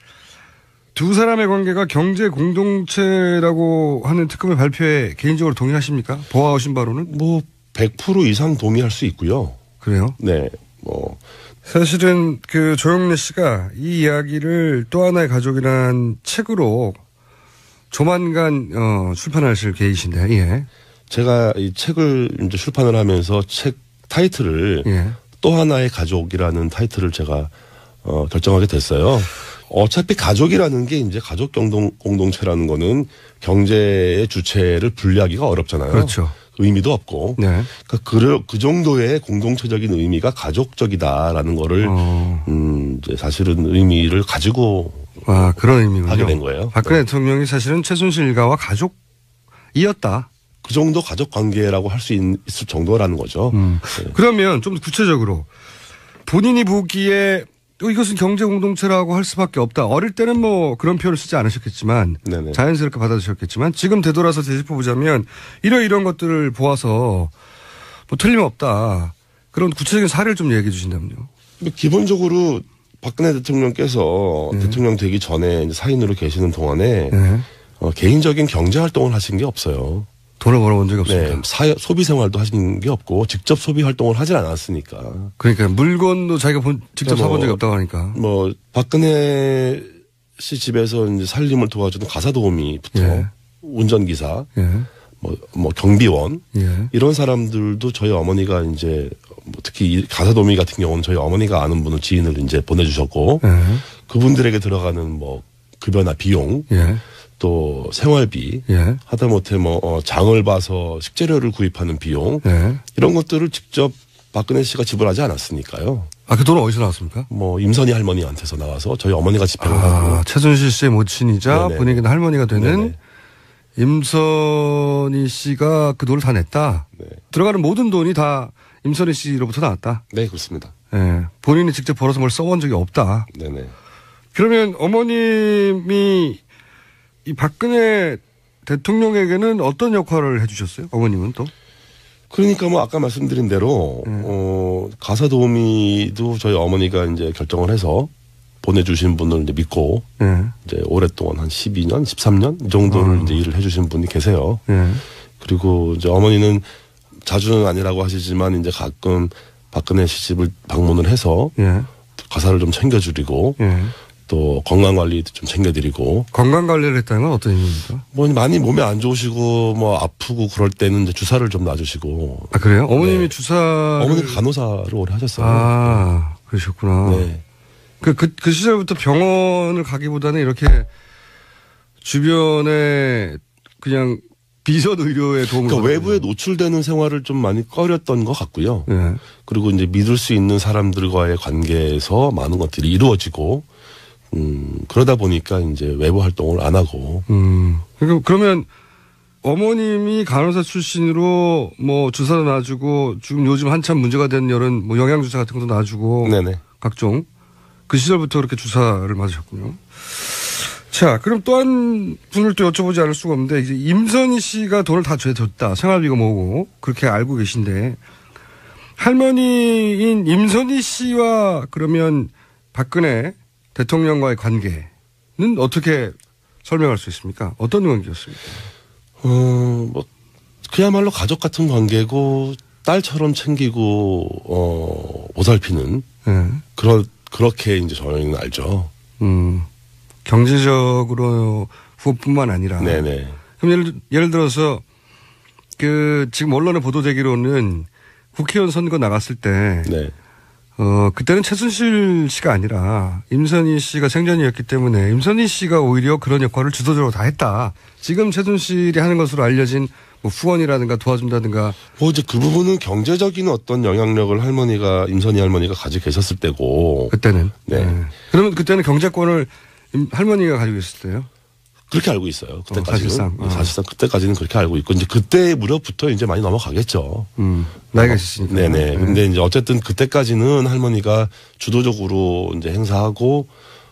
두 사람의 관계가 경제 공동체라고 하는 특검의 발표에 개인적으로 동의하십니까? 보아오신 바로는? 뭐 100% 이상 동의할 수 있고요. 그래요? 네. 뭐 사실은 그 조영래 씨가 이 이야기를 또 하나의 가족이란 책으로 조만간 출판하실 계획이신데, 예. 제가 이 책을 이제 출판을 하면서 책 타이틀을 예. 또 하나의 가족이라는 타이틀을 제가 결정하게 됐어요. 어차피 가족이라는 게 이제 가족 공동체라는 거는 경제의 주체를 분리하기가 어렵잖아요. 그렇죠. 의미도 없고. 네. 그러니까 그 정도의 공동체적인 의미가 가족적이다라는 거를 이제 사실은 의미를 가지고 그런 의미군요. 하게 된 거예요. 박근혜 네. 대통령이 사실은 최순실 일가와 가족이었다. 그 정도 가족 관계라고 할 수 있을 정도라는 거죠. 네. 그러면 좀 구체적으로 본인이 보기에 이것은 경제 공동체라고 할 수밖에 없다. 어릴 때는 뭐 그런 표현을 쓰지 않으셨겠지만 네네. 자연스럽게 받아들이셨겠지만 지금 되돌아서 되짚어보자면 이런 것들을 보아서 뭐 틀림없다. 그런 구체적인 사례를 좀 얘기해 주신다면요. 기본적으로 박근혜 대통령께서 대통령 되기 전에 이제 사인으로 계시는 동안에 개인적인 경제 활동을 하신 게 없어요. 돈을 벌어본 적이 없습니까? 네, 소비 생활도 하신 게 없고 직접 소비 활동을 하진 않았으니까. 그러니까 물건도 자기가 직접 사본 적이 없다고 하니까. 뭐 박근혜 씨 집에서 이제 살림을 도와주는 가사 도우미부터 운전기사, 뭐 경비원 이런 사람들도 저희 어머니가 이제 뭐 특히 가사 도우미 같은 경우는 저희 어머니가 아는 분을 지인을 이제 보내주셨고 그분들에게 들어가는 뭐 급여나 비용. 또 생활비, 예. 하다못해 장을 봐서 식재료를 구입하는 비용, 예. 이런 것들을 직접 박근혜 씨가 지불하지 않았으니까요. 아, 그 돈은 어디서 나왔습니까? 임선희 할머니한테서 나와서 저희 어머니가 집행을 하고. 최순실 씨의 모친이자 본인에게 할머니가 되는 네네. 임선희 씨가 그 돈을 다 냈다. 네. 들어가는 모든 돈이 다 임선희 씨로부터 나왔다. 네, 그렇습니다. 네. 본인이 직접 벌어서 뭘 써본 적이 없다. 네네. 그러면 어머님이 이 박근혜 대통령에게는 어떤 역할을 해주셨어요? 어머님은 또? 그러니까 아까 말씀드린 대로 가사 도우미도 저희 어머니가 이제 결정을 해서 보내주신 분을 이제 믿고 이제 오랫동안 한 12년, 13년 이 정도를 이제 일을 해주신 분이 계세요. 그리고 이제 어머니는 자주는 아니라고 하시지만 이제 가끔 박근혜 씨 집을 방문을 해서 가사를 좀 챙겨드리고 또 건강 관리도 좀 챙겨드리고. 건강 관리를 했다는 건 어떤 의미입니까? 많이 몸이 안 좋으시고 아프고 그럴 때는 이제 주사를 좀 놔주시고. 아, 그래요? 어머님이 어머니가 간호사를 오래 하셨어요. 아, 그러셨구나. 네. 그 시절부터 병원을 가기보다는 이렇게 주변에 그냥 비선 의료에 도움을. 그러니까 외부에 노출되는 생활을 좀 많이 꺼렸던 것 같고요. 네. 그리고 이제 믿을 수 있는 사람들과의 관계에서 많은 것들이 이루어지고. 그러다 보니까 이제 외부 활동을 안 하고. 그러면 어머님이 간호사 출신으로 주사도 놔주고 지금 요즘 한참 문제가 되는 이런 영양주사 같은 것도 놔주고. 네네. 각종. 그 시절부터 그렇게 주사를 맞으셨군요. 자, 그럼 또 한 분을 또 여쭤보지 않을 수가 없는데 이제 임선희 씨가 돈을 다 줬다. 생활비가 뭐고 그렇게 알고 계신데 할머니인 임선희 씨와 그러면 박근혜 대통령과의 관계는 어떻게 설명할 수 있습니까? 어떤 관계였습니까? 그야말로 가족 같은 관계고 딸처럼 챙기고 보살피는 그렇게 이제 저희는 알죠. 경제적으로 후원뿐만 아니라. 네네. 그럼 예를 들어서 지금 언론에 보도되기로는 국회의원 선거 나갔을 때. 네. 그때는 최순실 씨가 아니라 임선희 씨가 생전이었기 때문에 임선희 씨가 오히려 그런 역할을 주도적으로 다 했다. 지금 최순실이 하는 것으로 알려진 후원이라든가 도와준다든가. 이제 그 부분은 경제적인 어떤 영향력을 임선희 할머니가 가지고 계셨을 때고. 그때는. 네. 그러면 그때는 경제권을 할머니가 가지고 있을 때요? 그렇게 알고 있어요. 그때까지는. 사실상 그때까지는 그렇게 알고 있고, 이제 그때 무렵부터 이제 많이 넘어가겠죠. 나이가 있으시니까. 네네. 근데 이제 어쨌든 그때까지는 할머니가 주도적으로 이제 행사하고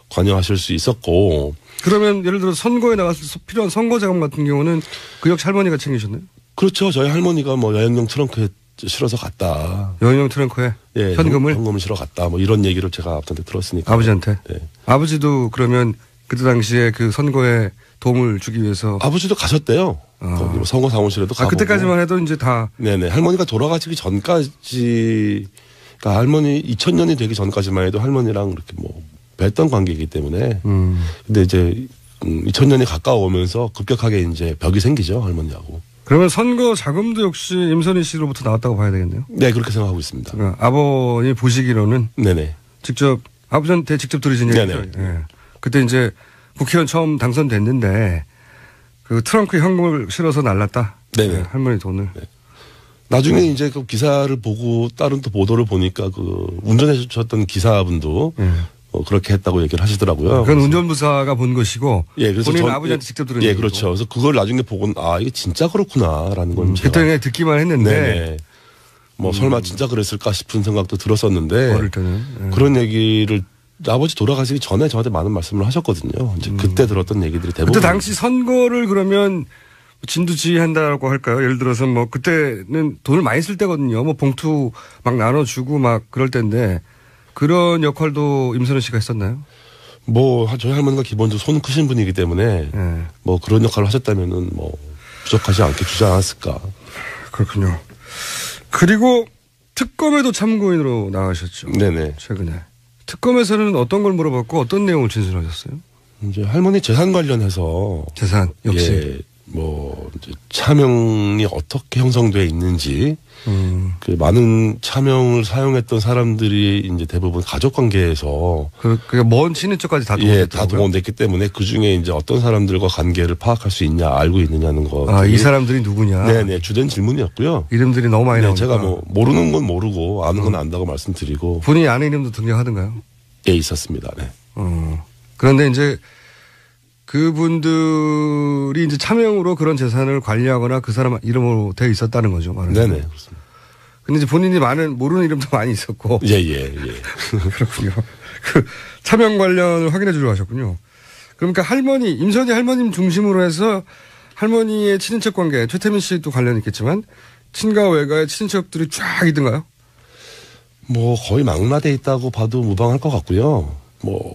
관여하실 수 있었고. 그러면 예를 들어 선거에 나갔을 때 필요한 선거 자금 같은 경우는 그 역시 할머니가 챙기셨나요? 그렇죠. 저희 할머니가 여행용 트렁크에 실어서 갔다. 여행용 트렁크에? 예. 현금을 실어 갔다. 이런 얘기를 제가 아버지한테 들었으니까. 아버지한테? 네. 아버지도 그러면 그때 당시에 그 선거에 도움을 주기 위해서. 아버지도 가셨대요. 거기 선거 사무실에도 가고. 그때까지만 해도 이제 다. 네네. 할머니가 돌아가시기 전까지, 그러니까 할머니 2000년이 되기 전까지만 해도 할머니랑 그렇게 뵀던 관계이기 때문에. 근데 이제 2000년이 가까워오면서 급격하게 이제 벽이 생기죠, 할머니하고. 그러면 선거 자금도 역시 임선희 씨로부터 나왔다고 봐야 되겠네요. 네, 그렇게 생각하고 있습니다. 그러니까 아버님 보시기로는. 네네. 아버지한테 직접 들으신 얘기죠. 네네. 네. 그때 이제 국회의원 처음 당선됐는데 그 트렁크에 현금을 실어서 날랐다. 네네. 할머니 돈을. 네. 나중에 이제 그 기사를 보고 다른 또 보도를 보니까 운전해 주셨던 기사분도 그렇게 했다고 얘기를 하시더라고요. 그건 운전부사가 본 것이고. 예, 그래서 본인 아버지한테 직접 들은. 예, 그렇죠. 그래서 그걸 나중에 보고는 이게 진짜 그렇구나라는 걸. 그때 그냥 듣기만 했는데. 네네. 설마 진짜 그랬을까 싶은 생각도 들었었는데. 어릴 때는. 그런 얘기를 아버지 돌아가시기 전에 저한테 많은 말씀을 하셨거든요. 이제 그때 들었던 얘기들이 대부분. 그때 당시 선거를 그러면 진두지휘한다고 할까요? 예를 들어서 그때는 돈을 많이 쓸 때거든요. 봉투 막 나눠주고 그럴 때인데 그런 역할도 임선희 씨가 했었나요? 저희 할머니가 기본적으로 손 크신 분이기 때문에 그런 역할을 하셨다면은 부족하지 않게 주지 않았을까. 그렇군요. 그리고 특검에도 참고인으로 나가셨죠. 네네. 최근에. 특검에서는 어떤 걸 물어봤고 어떤 내용을 진술하셨어요? 이제 할머니 재산 관련해서. 재산 역시. 예, 이제 차명이 어떻게 형성되어 있는지, 그 많은 차명을 사용했던 사람들이 이제 대부분 가족 관계에서. 그러니까 먼 친인척까지 다 동원됐다고요? 예, 다 동원됐기 때문에 그 중에 이제 어떤 사람들과 관계를 파악할 수 있냐, 알고 있느냐는 거. 아, 이 사람들이 누구냐? 네네, 주된 질문이었고요. 이름들이 너무 많이 나오니까. 제가 모르는 건 모르고 아는 건 안다고 말씀드리고. 본인이 아는 이름도 등장하던가요? 예, 있었습니다. 네. 그런데 이제 그분들이 이제 차명으로 그런 재산을 관리하거나 그 사람 이름으로 되어 있었다는 거죠. 네네. 그렇습니다. 근데 이제 본인이 모르는 이름도 많이 있었고. 예. 그렇군요. 그 차명 관련을 확인해 주려고 하셨군요. 그러니까 임선희 할머님 중심으로 해서 할머니의 친인척 관계, 최태민 씨도 관련이 있겠지만 친가 외가의 친인척들이 쫙 있던가요? 거의 망라돼 있다고 봐도 무방할 것 같고요.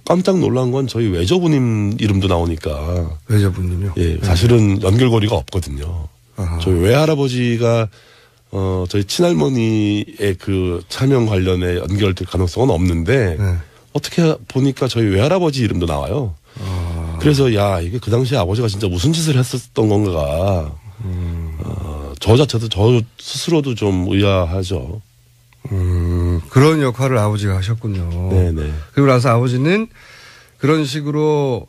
깜짝 놀란 건 저희 외조부님 이름도 나오니까. 외조부님요? 예, 사실은 연결고리가 없거든요. 아하. 저희 외할아버지가, 저희 친할머니의 그 차명 관련에 연결될 가능성은 없는데, 네. 어떻게 보니까 저희 외할아버지 이름도 나와요. 그래서, 이게 그 당시에 아버지가 진짜 무슨 짓을 했었던 건가. 저 자체도, 저 스스로도 좀 의아하죠. 그런 역할을 아버지가 하셨군요. 네네. 그리고 나서 아버지는 그런 식으로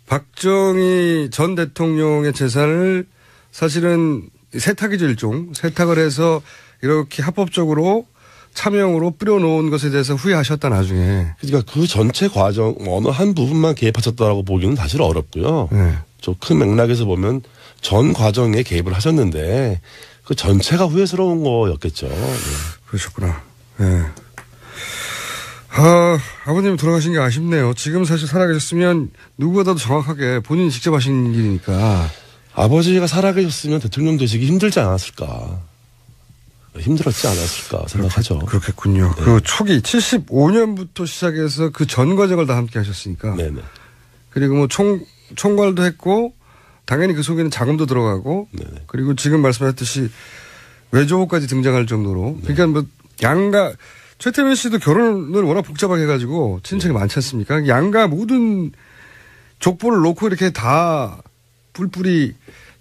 박정희 전 대통령의 재산을 사실은 세탁이죠, 세탁을 해서 이렇게 합법적으로 차명으로 뿌려놓은 것에 대해서 후회하셨다, 나중에. 그러니까 그 전체 과정, 어느 한 부분만 개입하셨다고 보기는 사실 어렵고요. 네. 좀 큰 맥락에서 보면 전 과정에 개입을 하셨는데, 그 전체가 후회스러운 거였겠죠. 네. 그러셨구나. 네. 아버님 돌아가신 게 아쉽네요. 지금 사실 살아계셨으면 누구보다도 정확하게 본인이 직접 하신 일이니까. 아버지가 살아계셨으면 대통령 되시기 힘들지 않았을까. 힘들었지 않았을까 생각하죠. 그렇겠군요. 네. 그 초기 75년부터 시작해서 그 전 과정을 다 함께 하셨으니까. 네네. 그리고 총괄도 했고, 당연히 그 속에는 자금도 들어가고, 네네. 그리고 지금 말씀하셨듯이 외조부까지 등장할 정도로. 네. 그러니까 양가, 최태민 씨도 결혼을 워낙 복잡하게 해가지고 친척이 많지 않습니까? 양가 모든 족보를 놓고 이렇게 다 뿔뿔이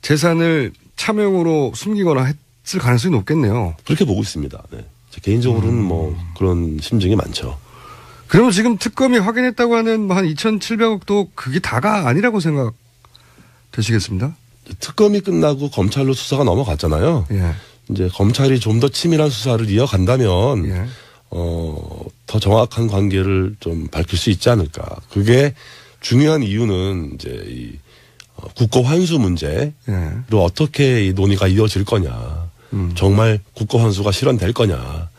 재산을 차명으로 숨기거나 했을 가능성이 높겠네요. 그렇게 보고 있습니다. 네. 개인적으로는 그런 심증이 많죠. 그러면 지금 특검이 확인했다고 하는 한 2,700억도 그게 다가 아니라고 생각되시겠습니다? 특검이 끝나고 검찰로 수사가 넘어갔잖아요. 예. 이제 검찰이 좀 더 치밀한 수사를 이어간다면, 예. 더 정확한 관계를 좀 밝힐 수 있지 않을까. 그게 중요한 이유는 이제 이 국고 환수 문제로 예. 어떻게 이 논의가 이어질 거냐. 정말 국고 환수가 실현될 거냐.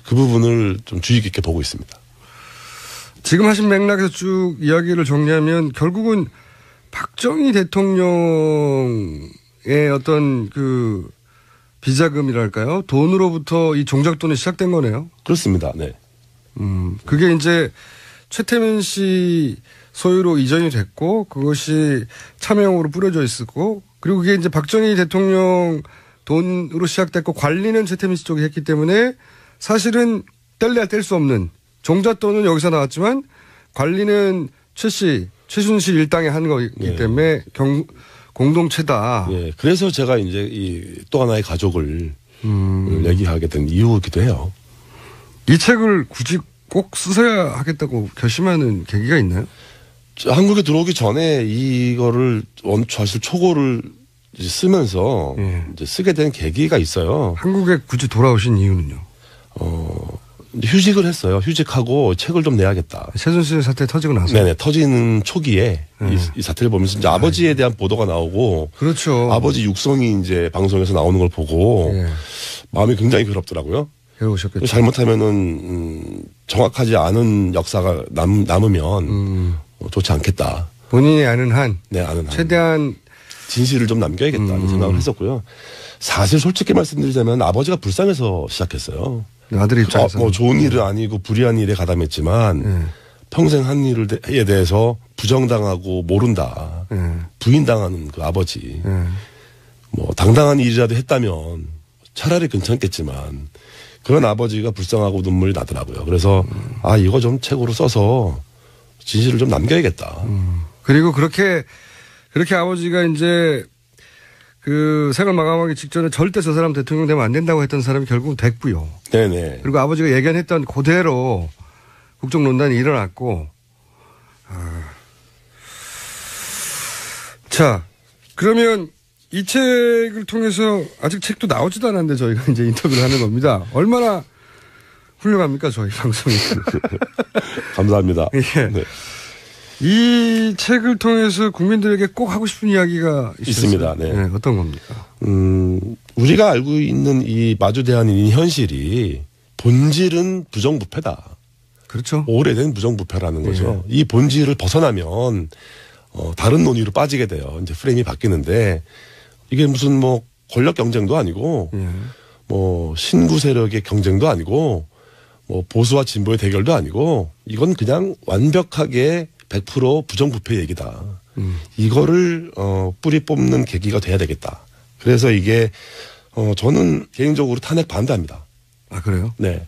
그 부분을 좀 주의 깊게 보고 있습니다. 지금 하신 맥락에서 쭉 이야기를 정리하면 결국은 박정희 대통령의 어떤 그 비자금이랄까요? 돈으로부터 이 종잣돈이 시작된 거네요. 그렇습니다. 네. 그게 이제 최태민 씨 소유로 이전이 됐고 그것이 차명으로 뿌려져 있었고 그리고 그게 이제 박정희 대통령 돈으로 시작됐고 관리는 최태민 씨 쪽이 했기 때문에 사실은 뗄래야 뗄 수 없는 종잣돈은 여기서 나왔지만 관리는 최순실 일당이 한 거기 예. 때문에 공동체다. 예. 그래서 제가 이제 또 하나의 가족을 얘기하게 된 이유이기도 해요. 이 책을 굳이 꼭 쓰셔야 하겠다고 결심하는 계기가 있나요? 한국에 들어오기 전에 이거를 사실 초고를 쓰면서 예. 이제 쓰게 된 계기가 있어요. 한국에 굳이 돌아오신 이유는요? 휴직을 했어요. 휴직하고 책을 좀 내야겠다. 최순실 사태 터지고 나서? 네네. 터지는 초기에 이 사태를 보면서 이제 아버지에 대한 보도가 나오고. 그렇죠. 아버지 육성이 이제 방송에서 나오는 걸 보고 예. 마음이 굉장히 괴롭더라고요. 괴로우셨겠죠. 잘못하면은 정확하지 않은 역사가 남으면 좋지 않겠다. 본인이 아는 한. 네, 아는 한. 최대한 진실을 좀 남겨야겠다는 생각을 했었고요. 사실 솔직히 말씀드리자면 아버지가 불쌍해서 시작했어요. 아들 입장에서. 좋은 일은 아니고 불의한 일에 가담했지만 평생 한 일에 대해서 부정당하고 모른다. 부인당하는 그 아버지. 당당한 일이라도 했다면 차라리 괜찮겠지만 그런 아버지가 불쌍하고 눈물이 나더라고요. 그래서 이거 좀 책으로 써서 진실을 좀 남겨야겠다. 그리고 그렇게 그렇게 아버지가 이제 그 생을 마감하기 직전에 절대 저 사람 대통령 되면 안 된다고 했던 사람이 결국은 됐고요. 네네. 그리고 아버지가 예견했던 그대로 국정농단이 일어났고. 자, 그러면 이 책을 통해서 아직 책도 나오지도 않았는데 저희가 이제 인터뷰를 하는 겁니다. 얼마나 훌륭합니까, 저희 방송이. 감사합니다. 예. 네. 이 책을 통해서 국민들에게 꼭 하고 싶은 이야기가 있습니다. 네. 네. 어떤 겁니까? 우리가 알고 있는 이 마주대한인 이 현실이 본질은 부정부패다. 그렇죠. 오래된 부정부패라는 거죠. 이 본질을 벗어나면 다른 논의로 빠지게 돼요. 이제 프레임이 바뀌는데 이게 무슨 뭐 권력 경쟁도 아니고 뭐 신구 세력의 경쟁도 아니고 뭐 보수와 진보의 대결도 아니고 이건 그냥 완벽하게 100% 부정부패 얘기다. 이거를 뿌리 뽑는 계기가 돼야 되겠다. 그래서 이게 저는 개인적으로 탄핵 반대합니다. 아 그래요? 네.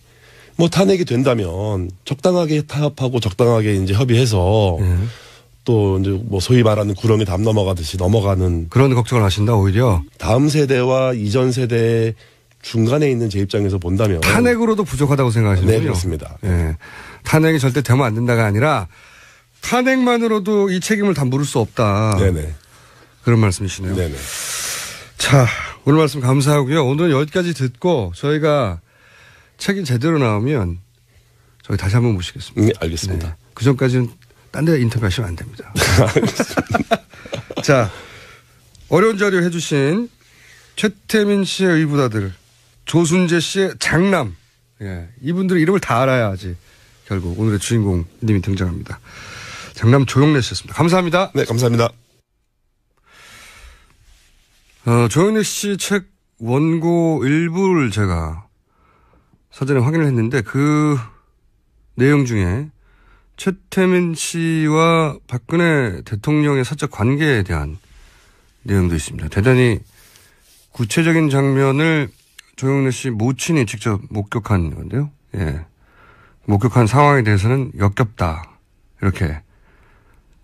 뭐 탄핵이 된다면 적당하게 타협하고 적당하게 이제 협의해서 또 이제 뭐 소위 말하는 구렁이 담 넘어가듯이 넘어가는 그런 걱정을 하신다 오히려. 다음 세대와 이전 세대 중간에 있는 제 입장에서 본다면 탄핵으로도 부족하다고 생각하시는군요. 네, 그렇습니다. 네. 탄핵이 절대 되면 안 된다가 아니라 탄핵만으로도 이 책임을 다 물을 수 없다. 네네. 그런 말씀이시네요. 네네. 자, 오늘 말씀 감사하고요. 오늘 여기까지 듣고 저희가 책이 제대로 나오면 저희 다시 한번 모시겠습니다. 네, 알겠습니다. 네. 그 전까지는 딴 데 인터뷰하시면 안 됩니다. 자, 어려운 자료 해주신 최태민 씨의 의붓아들, 조순재 씨의 장남. 예, 이분들의 이름을 다 알아야지 결국 오늘의 주인공님이 등장합니다. 장남 조영래 씨였습니다. 감사합니다. 네, 감사합니다. 조영래 씨 책 원고 일부를 제가 사전에 확인을 했는데 그 내용 중에 최태민 씨와 박근혜 대통령의 사적 관계에 대한 내용도 있습니다. 대단히 구체적인 장면을 조영래 씨 모친이 직접 목격한 건데요. 예. 목격한 상황에 대해서는 역겹다. 이렇게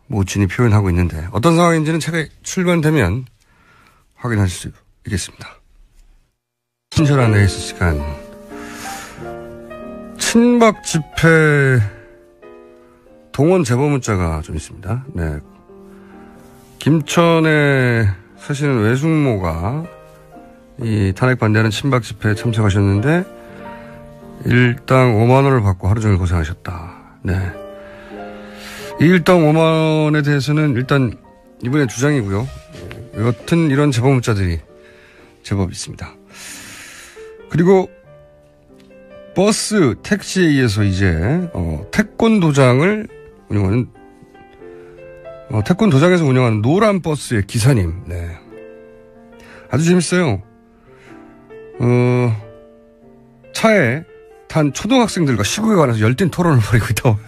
모친이 표현하고 있는데 어떤 상황인지는 책에 출간되면 확인하실 수 있겠습니다. 친절한 에이스 시간. 친박 집회 동원 제보 문자가 좀 있습니다. 네. 김천에 사시는 외숙모가 이 탄핵 반대하는 친박 집회에 참석하셨는데 일당 5만 원을 받고 하루 종일 고생하셨다. 네. 이 일당 5만 원에 대해서는 일단 이분의 주장이고요. 여튼 이런 제보 문자들이 제법 있습니다. 그리고 버스, 택시에 의해서 이제 태권 도장을 운영하는 태권 도장에서 운영하는 노란 버스의 기사님. 네. 아주 재밌어요. 차에 탄 초등학생들과 시국에 관해서 열띤 토론을 벌이고 있다고.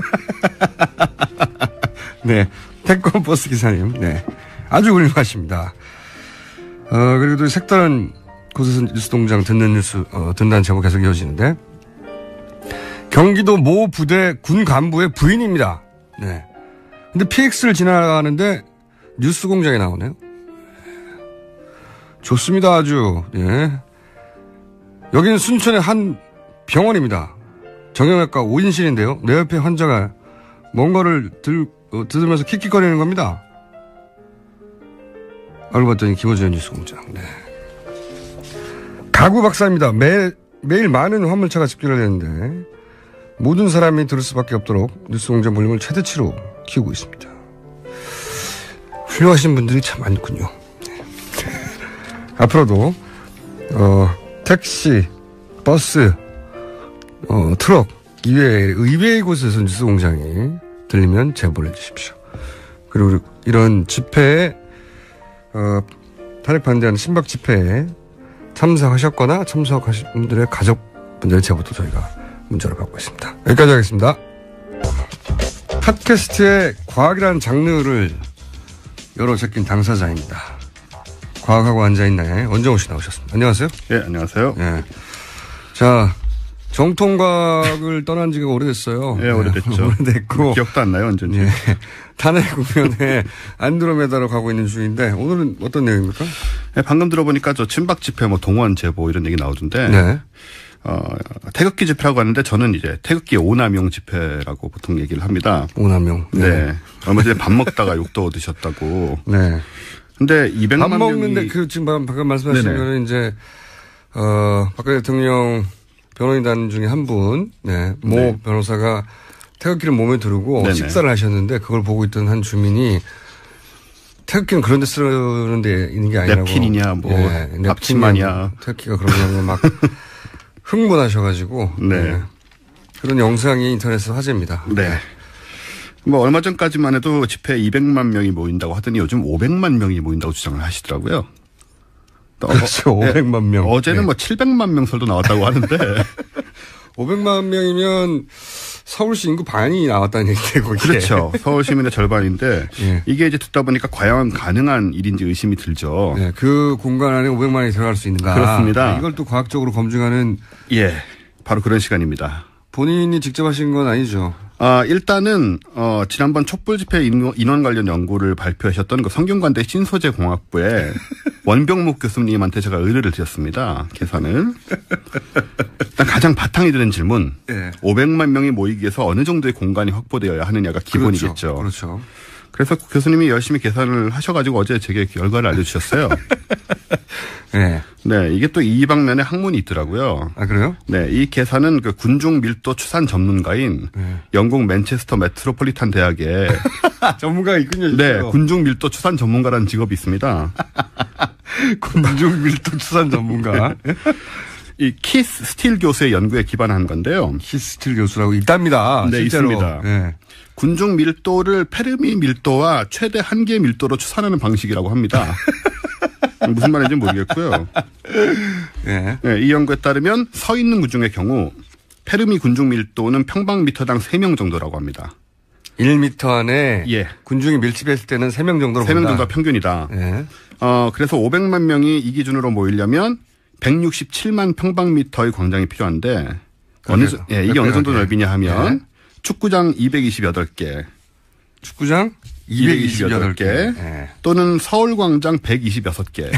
네. 태권 버스 기사님. 네. 아주 훌륭하십니다. 그리고 또 색다른 곳에서 뉴스동장 듣는 제목 계속 이어지는데, 경기도 모 부대 군 간부의 부인입니다. 네. 근데 PX를 지나가는데 뉴스 공장에 나오네요. 좋습니다, 아주. 예. 여기는 순천의 한 병원입니다. 정형외과 5인실인데요. 내 옆에 환자가 뭔가를 들으면서 킥킥거리는 겁니다. 알고 봤더니 김어준 뉴스 공장. 네. 가구 박사입니다. 매일 많은 화물차가 집결되는데 모든 사람이 들을 수밖에 없도록 뉴스 공장 볼륨을 최대치로 키우고 있습니다. 훌륭하신 분들이 참 많군요. 네. 앞으로도 택시, 버스, 트럭 의외의 곳에서 뉴스 공장이 들리면 제보를 해주십시오. 그리고 이런 집회에 탄핵 반대하는 친박 집회에 참석하셨거나 참석하신 분들의 가족분들의 제보도 저희가 문자로 받고 있습니다. 여기까지 하겠습니다. 팟캐스트의 과학이라는 장르를 열어 제낀 당사자입니다. 과학하고 앉아있나요? 원정우 씨 나오셨습니다. 안녕하세요. 예, 안녕하세요. 예. 자, 정통각을 떠난 지가 오래됐어요. 네, 오래됐죠. 오래됐고. 기억도 안 나요, 언제인지. 네. 탄핵 국면에 안드로메다로 가고 있는 중인데 오늘은 어떤 내용입니까? 네, 방금 들어보니까 저 친박 집회 뭐 동원 제보 이런 얘기 나오던데. 네. 태극기 집회라고 하는데 저는 이제 태극기 오남용 집회라고 보통 얘기를 합니다. 오남용. 네. 얼마 전에 밥 먹다가 욕도 얻으셨다고. 네. 근데 200만 밥 먹는데 명이 그 지금 방금 말씀하신 거는 이제 박근혜 대통령 변호인단 중에 한 분, 모 네. 변호사가 태극기를 몸에 두르고 네네. 식사를 하셨는데 그걸 보고 있던 한 주민이 태극기는 그런 데 쓰는 데 있는 게 아니라고. 냅킨이냐 뭐 앞치마냐. 태극기가 그러냐고 막 흥분하셔가지고. 네. 그런 영상이 인터넷에서 화제입니다. 네. 뭐 얼마 전까지만 해도 집회에 200만 명이 모인다고 하더니 요즘 500만 명이 모인다고 주장을 하시더라고요. 그렇죠. 500만 명. 어제는 뭐 700만 명 설도 나왔다고 하는데 500만 명이면 서울시 인구 반이 나왔다는 얘기인데 거기에. 그렇죠. 서울 시민의 절반인데 예. 이게 이제 듣다 보니까 과연 가능한 일인지 의심이 들죠. 네, 그 공간 안에 500만이 들어갈 수 있는가. 그렇습니다. 이걸 또 과학적으로 검증하는. 예. 바로 그런 시간입니다. 본인이 직접 하신 건 아니죠. 일단은 지난번 촛불 집회 인원 관련 연구를 발표하셨던 그 성균관대 신소재 공학부의 원병목 교수님한테 제가 의뢰를 드렸습니다. 계산을. 일단 가장 바탕이 되는 질문. 예. 500만 명이 모이기 위해서 어느 정도의 공간이 확보되어야 하느냐가 기본이겠죠. 그렇죠. 그래서 교수님이 열심히 계산을 하셔가지고 어제 제게 결과를 알려주셨어요. 네. 네, 이게 또 이 방면에 학문이 있더라고요. 아, 그래요? 네, 이 계산은 그 군중 밀도 추산 전문가인 영국 맨체스터 메트로폴리탄 대학의 전문가가 있군요. 네, 군중 밀도 추산 전문가라는 직업이 있습니다. 군중 밀도 추산 전문가. 이 키스 스틸 교수의 연구에 기반한 건데요. 키스 스틸 교수라고 있답니다. 네, 실제로. 있습니다. 네. 군중 밀도를 페르미 밀도와 최대 한계 밀도로 추산하는 방식이라고 합니다. 무슨 말인지 모르겠고요. 네. 네, 이 연구에 따르면 서 있는 군중의 경우 페르미 군중 밀도는 평방미터당 3명 정도라고 합니다. 1m 안에 예. 군중이 밀집했을 때는 3명 정도로 3명 본다. 정도가 평균이다. 네. 그래서 500만 명이 이 기준으로 모이려면 167만 평방미터의 광장이 필요한데 이게 어느 정도 넓이냐 하면 축구장 228개. 축구장 228개. 네. 또는 서울광장 126개.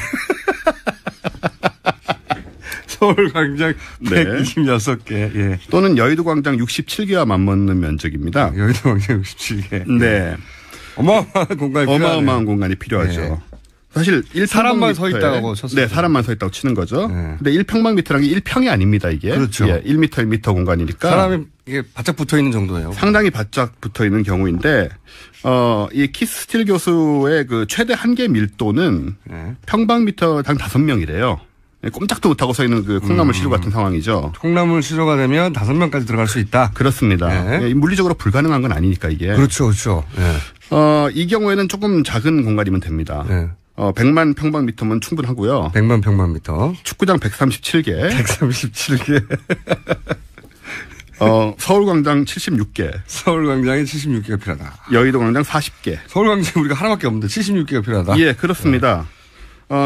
서울광장 네. 126개. 예. 또는 여의도광장 67개와 맞먹는 면적입니다. 여의도광장 67개. 네. 어마어마한 공간이 어마어마한 공간이 필요하죠. 네. 사실 사람만 서 있다고 쳤어요. 네, 사람만 서 있다고 치는 거죠. 네. 근데 1평방미터라는 게 1평이 아닙니다, 이게. 그렇죠. 예, 1m, 1m 공간이니까. 사람이 이게 바짝 붙어 있는 정도예요. 상당히 바짝 붙어 있는 경우인데, 이 키스 스틸 교수의 그 최대 한계 밀도는 평방미터당 5명이래요. 꼼짝도 못하고 서 있는 그 콩나물 시루 같은 상황이죠. 콩나물 시루가 되면 5명까지 들어갈 수 있다. 그렇습니다. 네. 예, 물리적으로 불가능한 건 아니니까 이게. 그렇죠, 그렇죠. 네. 이 경우에는 조금 작은 공간이면 됩니다. 네. 100만 평방미터면 충분하고요. 100만 평방미터. 축구장 137개. 137개. 서울광장 76개. 서울광장에 76개가 필요하다. 여의도광장 40개. 서울광장 우리가 하나밖에 없는데 76개가 필요하다. 예, 그렇습니다.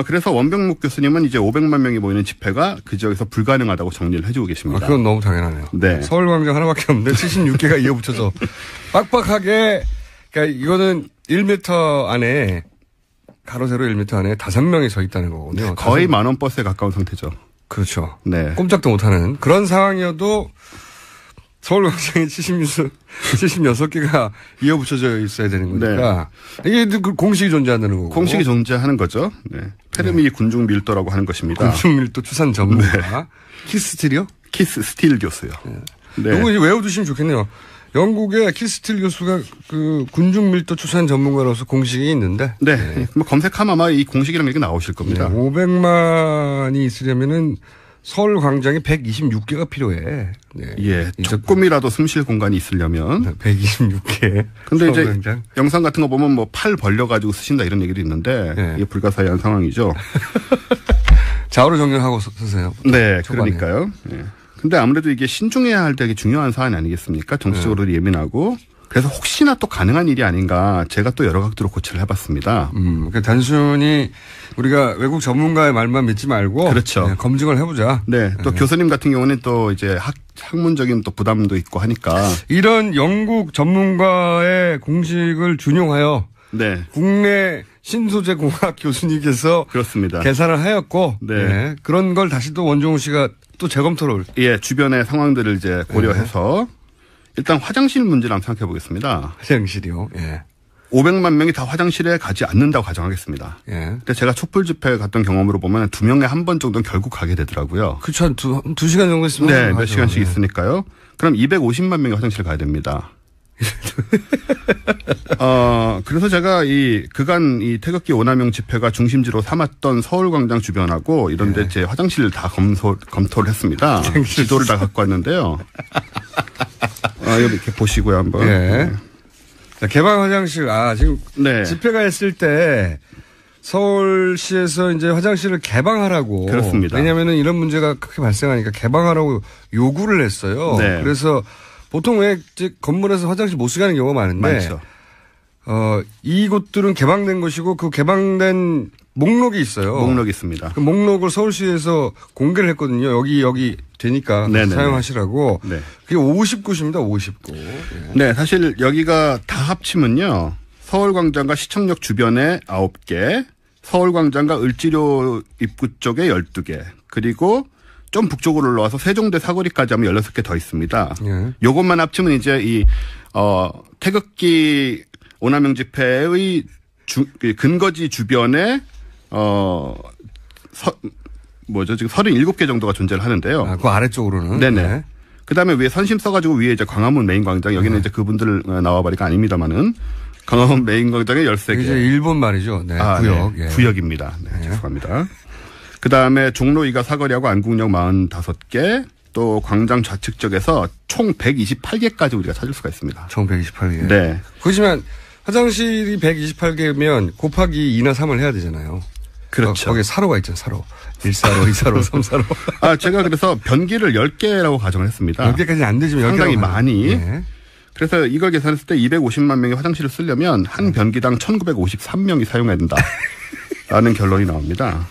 그래서 원병목 교수님은 이제 500만 명이 모이는 집회가 그 지역에서 불가능하다고 정리를 해주고 계십니다. 그건 너무 당연하네요. 네. 서울광장 하나밖에 없는데 76개가 이어붙여서 빡빡하게, 그러니까 이거는 1m 안에, 가로 세로 1m 안에 5명이 서 있다는 거거든요. 거의 만원 버스에 가까운 상태죠. 그렇죠. 네. 꼼짝도 못하는 그런 상황이어도 서울광장에 76개가 이어붙여져 있어야 되는 거니까. 네. 이게 공식이 존재한다는 거고. 공식이 존재하는 거죠. 네. 페르미 군중 밀도라고 하는 것입니다. 군중 밀도 추산 전문가. 키스 스틸이요? 키스 스틸 교수요. 네. 이거 외워두시면 좋겠네요. 영국의 키스 스틸 교수가 그 군중 밀도 추산 전문가로서 공식이 있는데. 네. 뭐 검색하면 아마 이 공식이라는 게 나오실 겁니다. 네. 500만이 있으려면은 서울 광장에 126개가 필요해. 네. 예. 조금이라도 숨쉴 공간이 있으려면. 126개. 근데 이제 영상 같은 거 보면 뭐 팔 벌려가지고 쓰신다 이런 얘기도 있는데. 네. 이게 불가사의한 상황이죠. 좌우로 정렬하고 쓰세요. 네. 초반에. 그러니까요. 네. 근데 아무래도 이게 신중해야 할 되게 중요한 사안이 아니겠습니까? 정치적으로 예민하고. 그래서 혹시나 또 가능한 일이 아닌가 제가 또 여러 각도로 고찰을 해봤습니다. 그러니까 단순히 우리가 외국 전문가의 말만 믿지 말고 그렇죠. 네, 검증을 해보자. 네, 또 교수님 같은 경우는 또 이제 학문적인 또 부담도 있고 하니까 이런 영국 전문가의 공식을 준용하여 네. 국내 신소재 공학 교수님께서 그렇습니다. 계산을 하였고 네. 네, 그런 걸 다시 또 원종우 씨가 또 재검토를 예, 주변의 상황들을 이제 고려해서 일단 화장실 문제를 한번 생각해 보겠습니다. 화장실이요. 예. 500만 명이 다 화장실에 가지 않는다고 가정하겠습니다. 예. 근데 제가 촛불 집회 갔던 경험으로 보면 2명에 한 번 정도는 결국 가게 되더라고요. 그렇죠. 한 두 시간 정도 있으면. 네, 몇 시간씩 있으니까요. 그럼 250만 명이 화장실 가야 됩니다. 그래서 제가 그간 이 태극기 오남용 집회가 중심지로 삼았던 서울광장 주변하고 이런데 제 화장실을 다 검토를 했습니다. 지도를 다 갖고 왔는데요. 여기 이렇게 보시고요, 한번. 예. 자, 개방 화장실, 지금 네. 집회가 했을 때 서울시에서 이제 화장실을 개방하라고. 그렇습니다. 왜냐면은 이런 문제가 크게 발생하니까 개방하라고 요구를 했어요. 네. 그래서 보통 왜 건물에서 화장실 못 쓰게 하는 경우가 많은데. 많죠. 이곳들은 개방된 것이고 그 개방된 목록이 있어요. 목록이 있습니다. 그 목록을 서울시에서 공개를 했거든요. 여기 되니까 네네네. 사용하시라고. 네. 그게 50구입니다. 50구. 네, 사실 여기가 다 합치면요. 서울광장과 시청역 주변에 9개, 서울광장과 을지로 입구 쪽에 12개, 그리고 좀 북쪽으로 올라와서 세종대 사거리까지 하면 16개 더 있습니다. 예. 요것만 합치면 이제 태극기 오남용 집회의 근거지 주변에 지금 37개 정도가 존재를 하는데요. 그 아래쪽으로는. 네네. 네. 그 다음에 위에 선심 써가지고 위에 이제 광화문 메인 광장, 여기는 이제 그분들 나와버리가 아닙니다만은 광화문 메인 광장에 13개. 이제 일본 말이죠. 네. 구역. 네. 예. 구역입니다. 네. 죄송합니다. 그 다음에 종로 2가 사거리하고 안국역 45개, 또 광장 좌측 쪽에서 총 128개까지 우리가 찾을 수가 있습니다. 총 128개. 네. 그렇지만 화장실이 128개면 곱하기 2나 3을 해야 되잖아요. 그렇죠. 거기에 사로가 있잖아요. 사로. 1사로, 2사로, 3사로. 제가 그래서 변기를 10개라고 가정을 했습니다. 10개까지는 안 되지만 10개라고 상당히 많이. 네. 그래서 이걸 계산했을 때 250만 명이 화장실을 쓰려면 한 변기당 1953명이 사용해야 된다. 라는 결론이 나옵니다.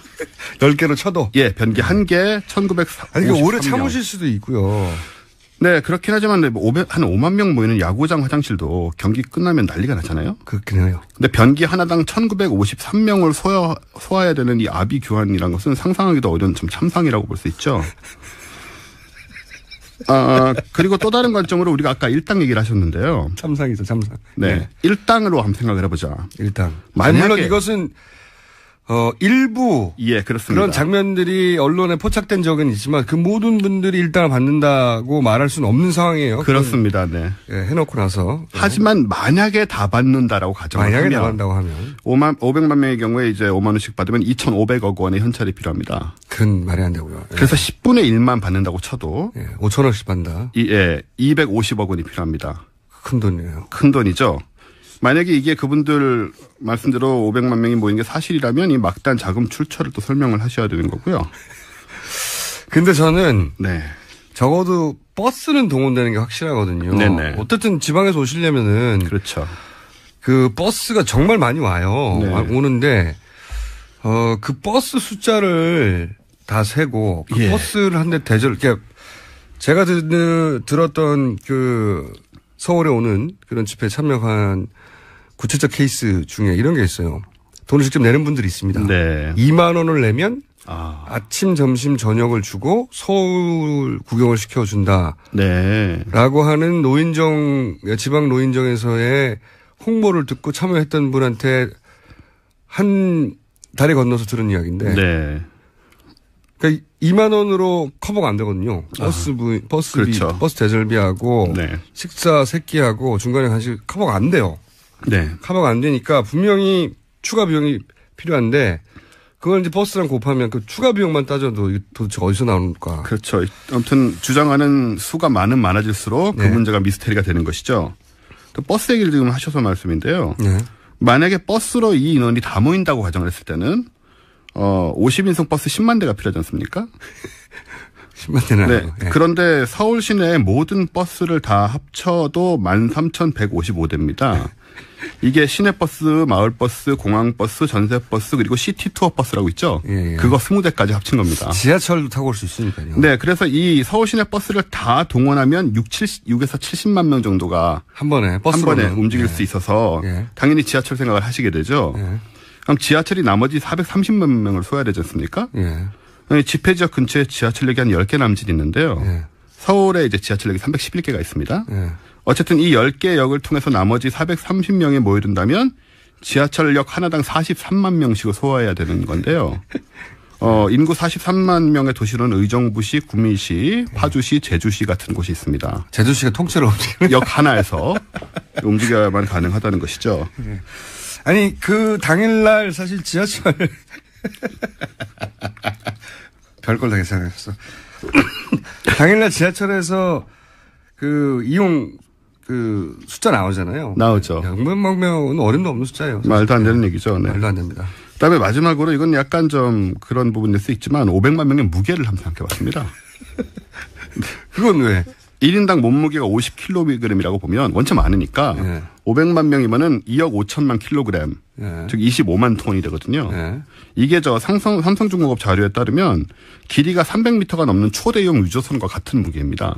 10개로 쳐도. 예, 변기 1개 1953명. 아니, 이게 오래 참으실 수도 있고요. 네, 그렇긴 하지만 한 5만 명 모이는 야구장 화장실도 경기 끝나면 난리가 나잖아요. 그렇긴 해요. 근데 변기 하나당 1953명을 소화해야 되는 이 아비 교환이라는 것은 상상하기도 어려운 좀 참상이라고 볼 수 있죠. 그리고 또 다른 관점으로 우리가 아까 일당 얘기를 하셨는데요. 참상이죠, 참상. 네. 일당으로 한번 생각을 해보자. 일당. 만약에 물론 이것은 일부. 예, 그렇습니다. 그런 장면들이 언론에 포착된 적은 있지만 그 모든 분들이 일당을 받는다고 말할 수는 없는 상황이에요. 그렇습니다. 네. 예, 해놓고 나서. 하지만 만약에 다 받는다라고 가정을 하면. 만약에 다 받는다고 하면. 500만 명의 경우에 이제 5만 원씩 받으면 2,500억 원의 현찰이 필요합니다. 그건 말이 안 되고요. 예. 그래서 10분의 1만 받는다고 쳐도. 예, 5천원씩 받는다. 250억 원이 필요합니다. 큰 돈이에요. 큰 돈이죠. 만약에 이게 그분들 말씀대로 500만 명이 모인 게 사실이라면 이 막단 자금 출처를 또 설명을 하셔야 되는 거고요. 근데 저는 네. 적어도 버스는 동원되는 게 확실하거든요. 네네. 어쨌든 지방에서 오시려면은 그렇죠. 그 버스가 정말 많이 와요. 네. 오는데 그 버스 숫자를 다 세고 그 예. 버스를 한 대 대절. 그러니까 제가 들었던 그 서울에 오는 그런 집회에 참여한 구체적 케이스 중에 이런 게 있어요. 돈을 직접 내는 분들이 있습니다. 네. 2만 원을 내면 아침, 점심, 저녁을 주고 서울 구경을 시켜준다. 네. 라고 하는 지방 노인정에서의 홍보를 듣고 참여했던 분한테 한 다리 건너서 들은 이야기인데. 네. 그러니까 2만 원으로 커버가 안 되거든요. 버스비, 그렇죠. 버스 대절비하고 네. 식사 세끼하고 중간에 간식 커버가 안 돼요. 네. 커버가 안 되니까 분명히 추가 비용이 필요한데 그걸 이제 버스랑 곱하면 그 추가 비용만 따져도 도대체 어디서 나올까. 그렇죠. 아무튼 주장하는 수가 많아질수록 그 네. 문제가 미스테리가 되는 것이죠. 또 버스 얘기를 지금 하셔서 말씀인데요. 네. 만약에 버스로 이 인원이 다 모인다고 가정을 했을 때는 50인승 버스 10만 대가 필요하지 않습니까? 10만 대는 네. 아니고. 예. 그런데 서울 시내 모든 버스를 다 합쳐도 13,155대입니다. 이게 시내버스, 마을버스, 공항버스, 전세버스 그리고 시티투어버스라고 있죠. 예, 예. 그거 20대까지 합친 겁니다. 지하철도 타고 올 수 있으니까요. 네. 그래서 이 서울 시내 버스를 다 동원하면 6에서 70만 명 정도가 한 번에 움직일 수 있어서 당연히 지하철 생각을 하시게 되죠. 그럼 지하철이 나머지 430만 명을 소화해야 되지 않습니까? 집회 지역 근처에 지하철역이 한 10개 남짓 있는데요. 서울에 이제 지하철역이 311개가 있습니다. 어쨌든 이 10개 역을 통해서 나머지 430명이 모여든다면 지하철역 하나당 43만 명씩을 소화해야 되는 건데요. 인구 43만 명의 도시로는 의정부시, 구미시, 파주시, 제주시 같은 곳이 있습니다. 제주시가 통째로 움직이는 역 하나에서 움직여야만 가능하다는 것이죠. 아니 그 당일날 사실 지하철 별걸 다 계산했어. 당일날 지하철에서 그 이용 그 숫자 나오잖아요. 나오죠. 600만 명은 어림도 없는 숫자예요. 말도 안 되는 얘기죠. 네. 말도 안 됩니다. 그다음에 마지막으로 이건 약간 좀 그런 부분일 수 있지만 500만 명의 무게를 한번 생각해봤습니다. 그건 왜? 1인당 몸무게가 50kg이라고 보면 원체 많으니까 500만 명이면은 2억 5천만 킬로그램, 즉 25만 톤이 되거든요. 이게 저 삼성중공업 자료에 따르면 길이가 300m가 넘는 초대형 유조선과 같은 무게입니다.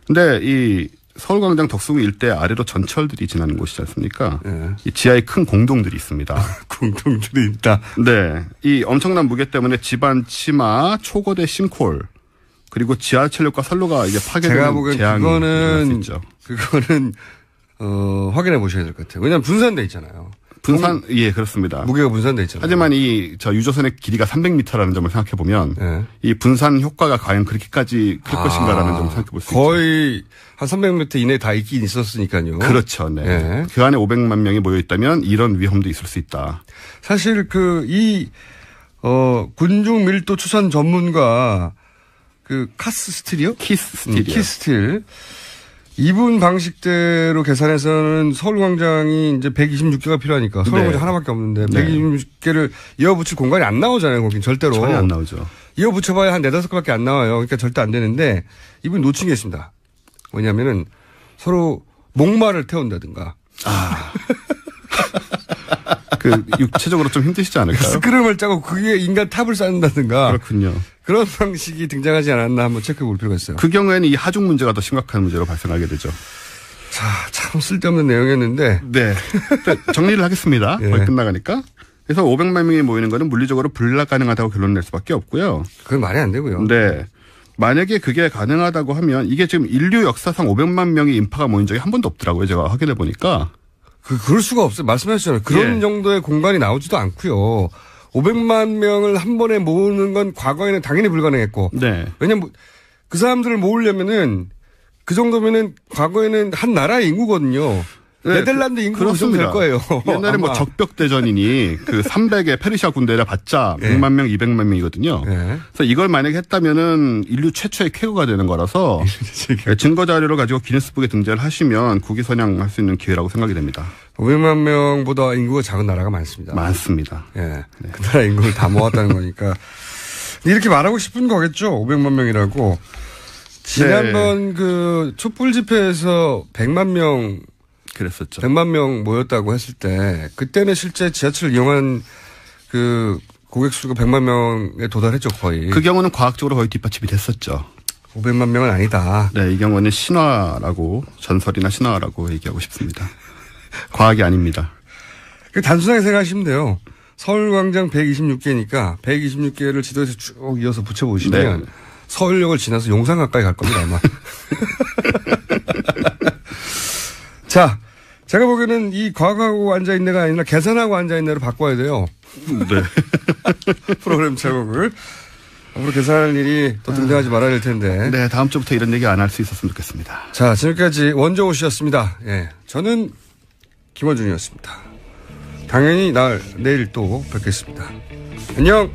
근데 이 서울광장 덕수궁 일대 아래로 전철들이 지나는 곳이지 않습니까? 이 지하에 큰 공동들이 있습니다. 공동들이 있다. 네. 이 엄청난 무게 때문에 집안 치마, 초거대 싱크홀, 그리고 지하철역과 선로가 이게 파괴되는 재앙이 일어날 수 있죠. 그거는 확인해 보셔야 될 것 같아요. 왜냐하면 분산돼 있잖아요. 예, 그렇습니다. 무게가 분산돼 있잖아요. 하지만 저 유조선의 길이가 300m라는 점을 생각해 보면 이 분산 효과가 과연 그렇게까지 클 것인가라는 점을 생각해 볼 수 있죠. 거의 한 300m 이내에 다 있긴 있었으니까요. 그렇죠. 네. 그 안에 500만 명이 모여 있다면 이런 위험도 있을 수 있다. 사실 군중 밀도 추산 전문가 카스 스틸이요? 키스 스틸이요. 키스 스틸. 이분 방식대로 계산해서는 서울광장이 이제 126개가 필요하니까 서울광장 하나밖에 없는데 126개를 이어붙일 공간이 안 나오잖아요. 거긴 절대로. 전혀 안 나오죠. 이어붙여봐야 한 4-5개밖에 안 나와요. 그러니까 절대 안 되는데 이분이 놓친 게 있습니다. 뭐냐면은 서로 목마를 태운다든가. 육체적으로 좀 힘드시지 않을까요? 스크름을 짜고 그게 인간 탑을 쌓는다든가. 그렇군요. 그런 방식이 등장하지 않았나 한번 체크해 볼 필요가 있어요. 그 경우에는 이 하중 문제가 더 심각한 문제로 발생하게 되죠. 자, 참 쓸데없는 내용이었는데. 네. 정리를 하겠습니다. 거의 끝나가니까. 그래서 500만 명이 모이는 거는 물리적으로 불가능하다고 결론 낼 수밖에 없고요. 그건 말이 안 되고요. 네. 만약에 그게 가능하다고 하면 이게 지금 인류 역사상 500만 명의 인파가 모인 적이 한 번도 없더라고요. 제가 확인해 보니까. 그럴 수가 없어요. 말씀하셨잖아요. 그런 정도의 공간이 나오지도 않고요. 500만 명을 한 번에 모으는 건 과거에는 당연히 불가능했고. 네. 왜냐면 그 사람들을 모으려면은 그 정도면은 과거에는 한 나라의 인구거든요. 네, 네덜란드 인구가 될 거예요. 옛날에 뭐 적벽대전이니 300의 페르시아 군대라 봤자 100만 명, 200만 명이거든요. 그래서 이걸 만약에 했다면은 인류 최초의 쾌거가 되는 거라서 증거 자료를 가지고 기네스북에 등재를 하시면 국위 선양할 수 있는 기회라고 생각이 됩니다. 500만 명보다 인구가 작은 나라가 많습니다. 많습니다. 그 나라 인구를 다 모았다는 거니까. 이렇게 말하고 싶은 거겠죠. 500만 명이라고. 지난번 촛불 집회에서 100만 명 그랬었죠. 100만 명 모였다고 했을 때 그때는 실제 지하철을 이용한 고객 수가 100만 명에 도달했죠, 거의. 그 경우는 과학적으로 거의 뒷받침이 됐었죠. 500만 명은 아니다. 네, 이 경우는 신화라고 전설이나 신화라고 얘기하고 싶습니다. 과학이 아닙니다. 단순하게 생각하시면 돼요. 서울광장 126개니까 126개를 지도에서 쭉 이어서 붙여보시면 서울역을 지나서 용산 가까이 갈 겁니다, 아마. 자, 제가 보기에는 이 과학하고 앉아있네가 아니라 계산하고 앉아있네로 바꿔야 돼요. 네. 프로그램 제목을. 앞으로 계산할 일이 또 등장하지 말아야 될 텐데. 네, 다음 주부터 이런 얘기 안 할 수 있었으면 좋겠습니다. 자, 지금까지 원정호 씨였습니다. 저는 김원준이었습니다. 당연히 내일 또 뵙겠습니다. 안녕!